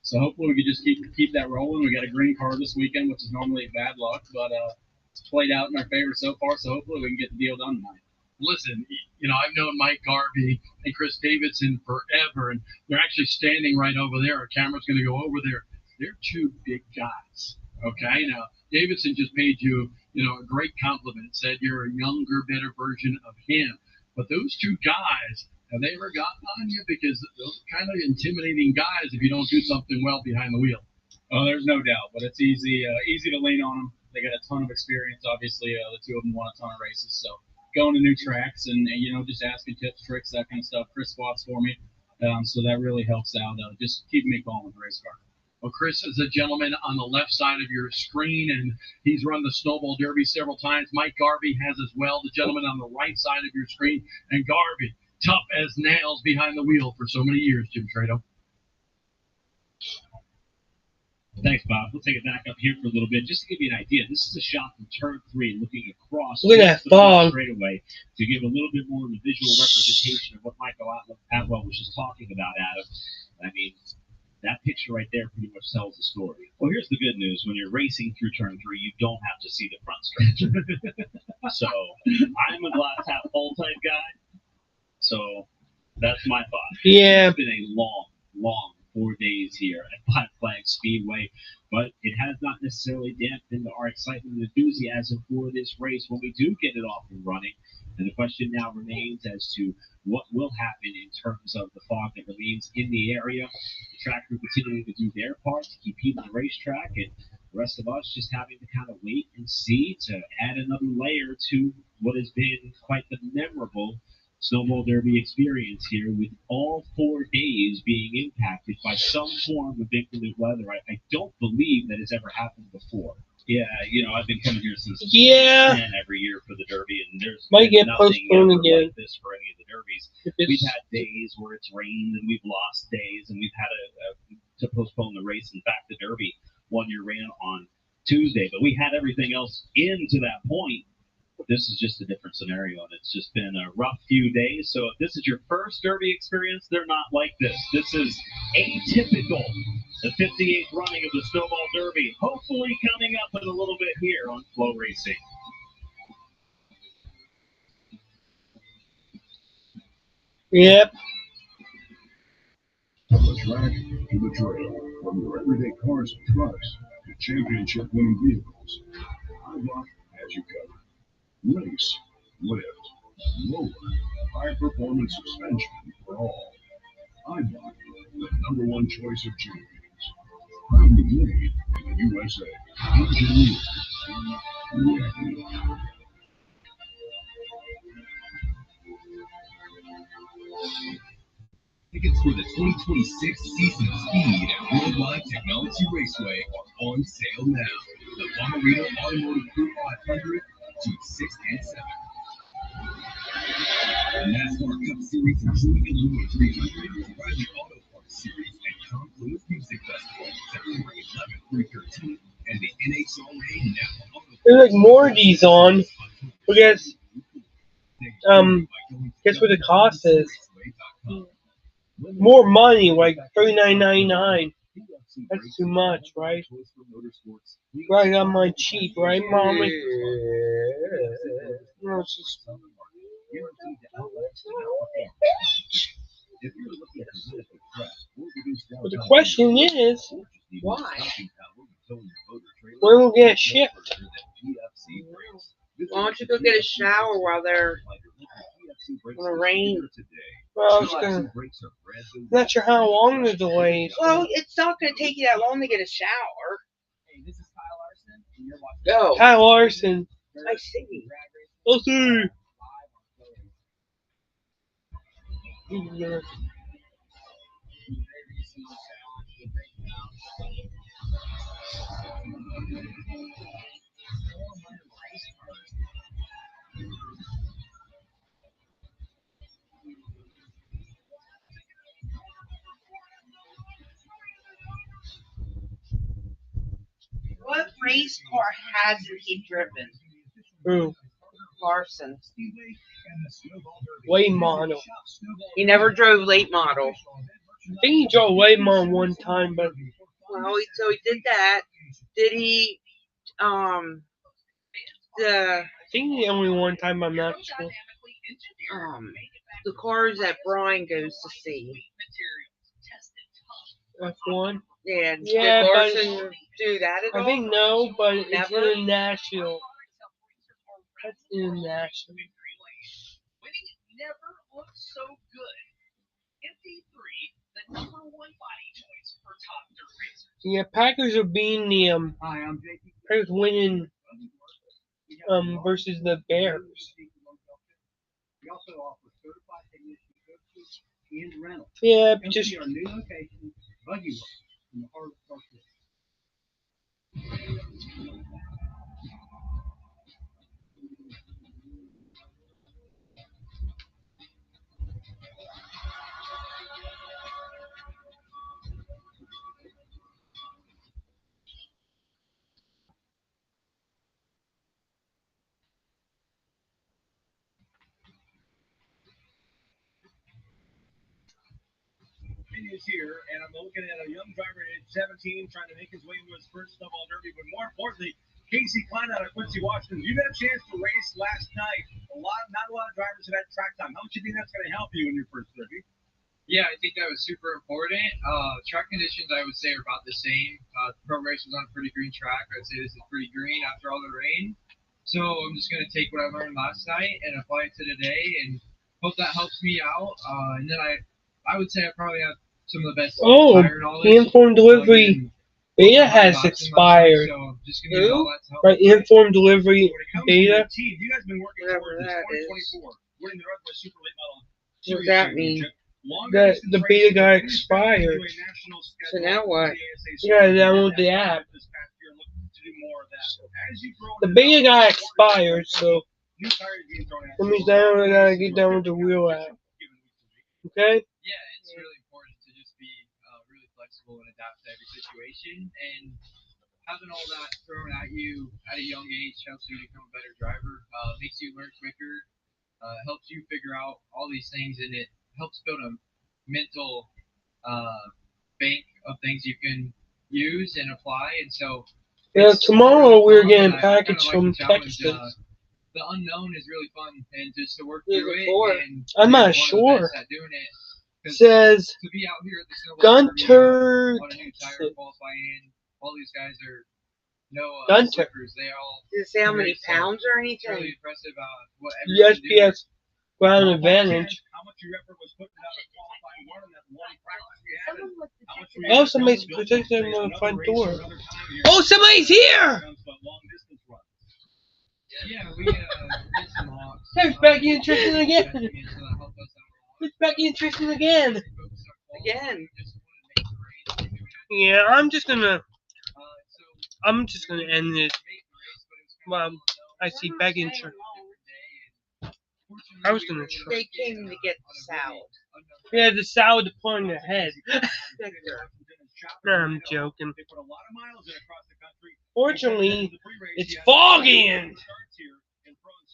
So hopefully we can just keep that rolling. We got a green car this weekend, which is normally bad luck, but it's played out in our favor so far. So hopefully we can get the deal done tonight. Listen, I've known Mike Garvey and Chris Davidson forever, and they're actually standing right over there. Our camera's going to go over there. They're 2 big guys, okay? Now, Davidson just paid you, a great compliment, said you're a younger, better version of him. But those 2 guys, have they ever gotten on you? Because those are kind of intimidating guys if you don't do something well behind the wheel. Oh, there's no doubt, but it's easy to lean on them. They got a ton of experience, obviously. The 2 of them won a ton of races, so going to new tracks and just asking tips, tricks, that kind of stuff. Chris spots for me, so that really helps out. Just keeping me calm with the race car. Well, Chris is a gentleman on the left side of your screen, and he's run the Snowball Derby several times. Mike Garvey has as well, the gentleman on the right side of your screen. And Garvey, tough as nails behind the wheel for so many years, Jim Trado. Thanks, Bob. We'll take it back up here for a little bit. Just to give you an idea, this is a shot from turn 3 looking across Look at that fog straightaway to give a little bit more of a visual representation of what Michael Atwell was just talking about, Adam. I mean, that picture right there pretty much tells the story. Well, here's the good news. When you're racing through turn 3, you don't have to see the front stretch. So I'm a glass half full type guy. So that's my thought. Yeah. It's been a long 4 days here at Black Flag Speedway, but it has not necessarily dampened our excitement and enthusiasm for this race when we do get it off and running. And the question now remains as to what will happen in terms of the fog that remains in the area. The track crew continuing to do their part to keep heating the racetrack, and the rest of us just having to kind of wait and see to add another layer to what has been quite the memorable Snowball Derby experience here, with all 4 days being impacted by some form of inclement weather. I don't believe that has ever happened before. Yeah, I've been coming here since 10 every year for the Derby, and there's might get nothing postponed ever again like this for any of the Derbies. We've had days where it's rained, and we've lost days, and we've had to postpone the race. In fact, the Derby one year ran on Tuesday, but we had everything else in to that point. This is just a different scenario, and it's just been a rough few days. So if this is your first Derby experience, they're not like this. This is atypical. The 58th running of the Snowball Derby, hopefully coming up in a little bit here on Flow Racing. Yep. From the track to the trail, from your everyday cars and trucks to championship-winning vehicles, iRock has you covered. Race, lift, lower, high-performance suspension for all. iRock, the #1 choice of champions. Proudly made in the USA. Engineered ready. Tickets for the 2026 season of Speed at Worldwide Technology Raceway are on sale now. The Bomarito Automotive Group 500 to 6 and 7. The NASCAR Cup Series and True Illinois 300, Riley Auto Parts Series at Confluence Music Festival, September 11th through 13th, and the NHRA Napa Auto. There's like more of these on. Because guess what the cost is? More money, like $39.99. That's too much, right? Right on my cheap, right, mommy? No, it's just... But the question is, why? When will get shipped? Why don't you go get a shower while they're gonna rain. Well, it's gonna. Not sure how long the delay is. Well, it's not gonna take you that long to get a shower. Hey, this is Kyle Larson, and you're watching. Go. Kyle Larson. I see. Let's see. Yeah. What race car hasn't he driven? Who? Larson. Late model. He never drove late model. I think he drove late model one time, but Well, so he did that. Did he? The I think he only one time. I'm not sure. The cars that Brian goes to see. F1. Yeah. Yeah, Did but Larson do that at all? I think no, but it's Never? international. That's international. Winning never looked so good. MT3, the #1 body choice for top dirt racers. Yeah, Packers are being the Hi, I'm JP. Packers winning versus the Bears. We also offer certified technician services and rental. Yeah, Come just see our new location, Buggy Works, in the heart of Park City. Is here, and I'm looking at a young driver at 17 trying to make his way into his first Snowball Derby, but more importantly, Casey Klein out of Quincy, Washington. You got a chance to race last night. Not a lot of drivers have had track time. How much do you think that's going to help you in your first Derby? Yeah, I think that was super important. Track conditions, I would say, are about the same. Pro race was on a pretty green track. I'd say this is pretty green after all the rain. So I'm just going to take what I learned last night and apply it to today, and hope that helps me out. And then I would say I probably have some of the best tire knowledge. Informed delivery beta has expired. So just gonna use all that to help. Right, informed delivery beta. Team, you guys been working Whatever towards that this is. 2024, winning the Northwest Super Late Model What Series does that mean? Championship. Longer distance The beta racing, got you stepped into expired. a national So schedule now what? with the ASA You gotta Super download the Late app. this past year, looking to do more of that. As you grow The into beta the got expired, so new tires being thrown at that you. means now I gotta get down with the wheel app. Okay? Yeah, it's really important to just be really flexible and adapt to every situation. And having all that thrown at you at a young age helps you become a better driver, makes you learn quicker, helps you figure out all these things, and it helps build a mental bank of things you can use and apply. And so Yeah, it's tomorrow really we're fun, getting and I kinda packaged like from the challenge. Texas. The unknown is really fun, and just to work Who's through it it. for? And I'm be not one of the sure. best at doing it. 'Cause Says to be out here at the Snowball Derby, Gunter. on a new tire qualifying, all these guys are no Gunter. slippers. They all Does it say how many race, so pounds or it's really anything? impressive what everyone can do. USPS ground advantage. How much your effort was putting out a qualifying one in that one practice we had? and how much were you Oh, somebody's built protecting to the another front race door. or another time here? Oh, somebody's here! But long distance runs. Yeah, we did some walks. There's Becky and Tristan again. So that helped us out a lot. It's Becky and Tristan again. Again. Yeah, I'm just gonna end this. Well, I see Becky and Tristan. I was gonna try. They came to get the salad. Yeah, the salad to put on your head. No, I'm joking. They put a lot of miles in across the country. Fortunately, it's foggy and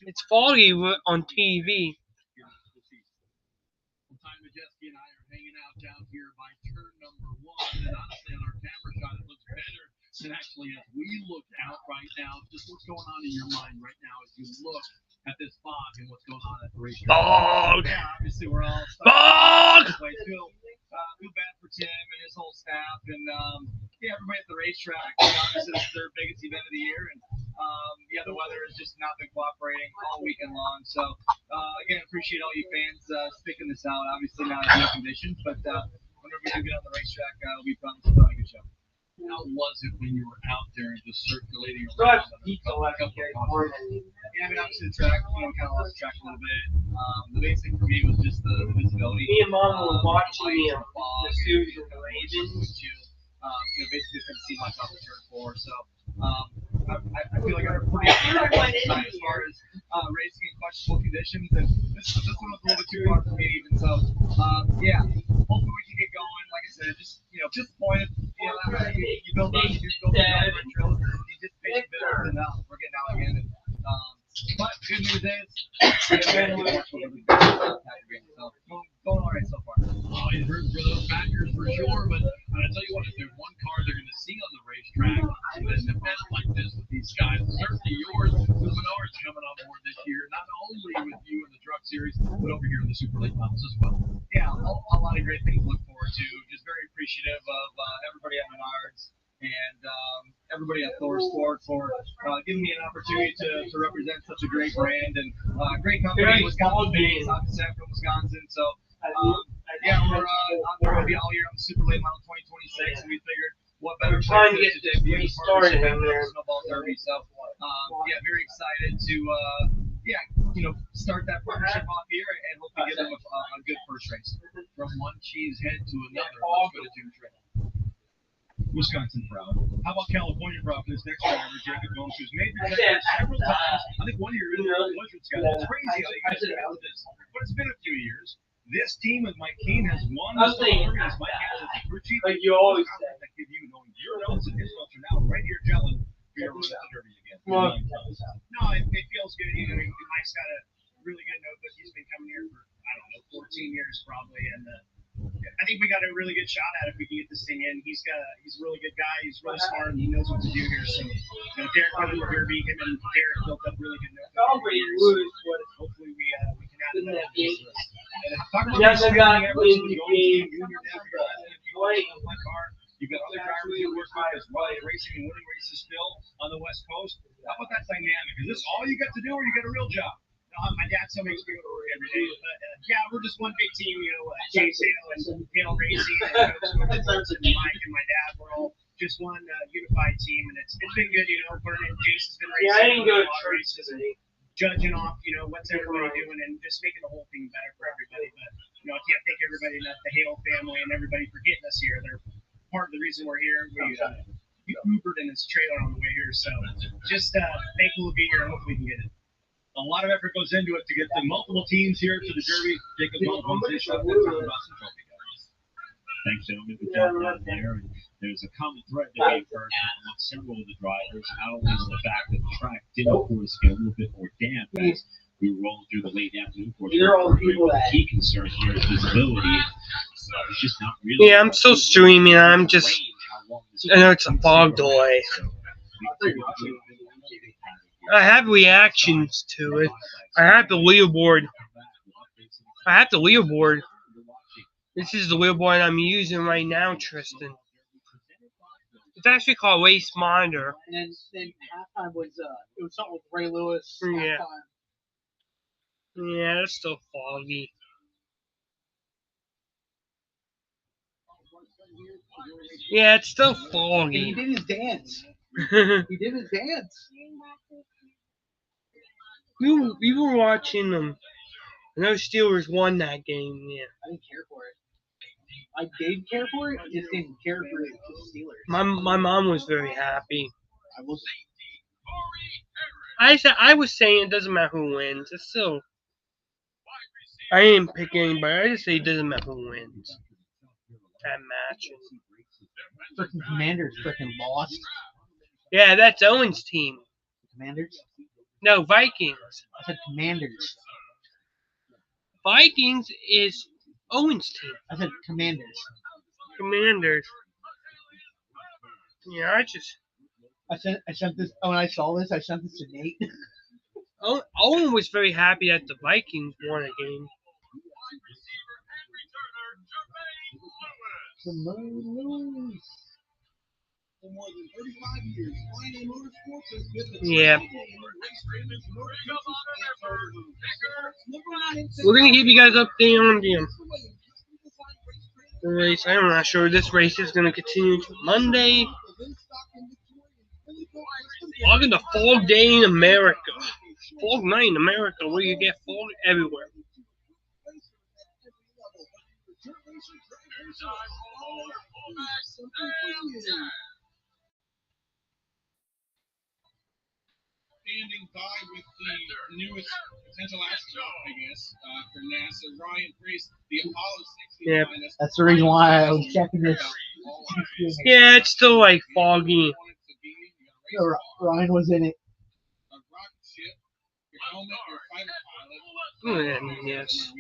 it's foggy on TV. Time Majeski and I are hanging out down here by turn number 1, and honestly, on our camera shot, it looks better than actually as we look out right now. Just what's going on in your mind right now as you look at this fog and what's going on at the racetrack. Fog! Yeah, obviously, we're all Fog! Feel bad for Tim and his whole staff, and everybody at the racetrack. Obviously, this is their biggest event of the year, and Yeah, the weather has just not been cooperating all weekend long. So, again, appreciate all you fans sticking this out. Obviously, not ideal conditions, but whenever we do get on the racetrack, we promise to put on a good show. How was it when you were out there and just circulating around? Yeah, I mean, obviously the track, kind of lost track a little bit. The biggest thing for me was just the visibility. Me and Mom were watching the series of the Ravens. Basically couldn't see much off the turn 4. So I feel like I'm pretty side as far as racing in questionable conditions. And this one was a little bit too far for me even. So, yeah, hopefully we can get going. Like I said, just, disappointed. You build up, you build up, you just pay a bit of it out. We're getting out again. And, but good news is, going all right so far. Oh, you root for those backers for sure, but I tell you what, if there's one car they're going to see on the racetrack in an event like this with these guys, certainly yours, the Menards coming on board this year, not only with you in the Truck Series, but over here in the Super Late Models as well. Yeah, a lot of great things to look forward to. Just very appreciative of everybody at Menards and everybody at Thor Sport for giving me an opportunity to represent such a great brand and great company. Wisconsin, from Wisconsin. So, yeah, we're going to be all year on the Super Late Model 2026, and we figured what better trying to get to be a started in there. Snowball Derby. So, yeah, very excited to start that partnership off here and hopefully get them a good first race. From one cheese head to another, let's go to Jim Trent. Wisconsin proud. How about California proud for this next driver, Jacob Gomes, who's made the check several times. I think one year in the Blizzard Sky. It's crazy how you guys got this. But it's been a few years. This team with Mike Keane has won the Derby. As Mike Keane says, the crew chief. Like you always say. That give you knowing your notes and his notes are now right here gelling for your run at the Derby again. Well, no, it feels good. Mike's got a really good notebook. He's been coming here for, 14 years probably. And I think we got a really good shot at it if we can get this thing in. He's a really good guy. He's really smart, and he knows what to do here. So, Derek won the Derby. Him and Derek built up really good notebook. Hopefully we can add to that. Talk about the guy in the game. You've got other drivers you work with as well, racing and winning races still on the West Coast. How about that dynamic? Is this all you got to do, or you got a real job? My dad still makes me go to work every day. But, yeah, we're just one big team, Chase and Hale Racing and Mike and my dad. We're all just one unified team, and it's been good, Vernon, Jason's been racing. Yeah, I didn't go to church today. Judging off, what's everybody doing and just making the whole thing better for everybody. But, I can't thank everybody enough, the Hale family and everybody for getting us here. They're part of the reason we're here. We Ubered in this trailer on the way here, so just thankful to be here and hopefully we can get it. A lot of effort goes into it to get the multiple teams here to the Derby. Jacob Gomes won this shot. That's our Boston Trophy, guys. Thanks, gentlemen. Good job down there. And there's a common thread that we've heard among several of the drivers. Not only is the fact that the track did, of course, get a little bit more damp as we were rolling through the late afternoon portion. The key concern here is visibility. It's just not really. Yeah, I'm still streaming. I know it's a fog delay. I have reactions to it. I have the leaderboard. This is the leaderboard I'm using right now, Tristan. It's actually called Race Monitor. And then halftime was it was something with Ray Lewis. Yeah. Yeah, it's still foggy. Yeah, it's still foggy. He did his dance. We were watching them. I know Steelers won that game, yeah. I didn't care for it. I did care for it, just didn't care for the Steelers. My mom was very happy. I was. I was saying it doesn't matter who wins. It's still. I didn't pick anybody. I just say it doesn't matter who wins. That match. Freaking Commanders freaking lost. Yeah, that's Owen's team. Commanders? No, Vikings. I said Commanders. Vikings is Owen's team. I said Commanders. Commanders. Yeah, I sent this. Oh, when I saw this, I sent this to Nate. Owen was very happy that the Vikings won a game. For more than 35 years, Flying Motorsports has been the Yeah. We're We're gonna give you guys update on the race. I'm not sure this race is gonna continue to Monday. Look at the fog day in America. Fog night in America, where you get fog everywhere. Standing by with the newest potential astronaut, I guess, for NASA, Ryan Priest, the Apollo 16. Yeah. That's the reason why I was checking this. Yeah, it's still like foggy. Ryan was in it. A rocket ship, your helmet, your fighter pilot. Yes.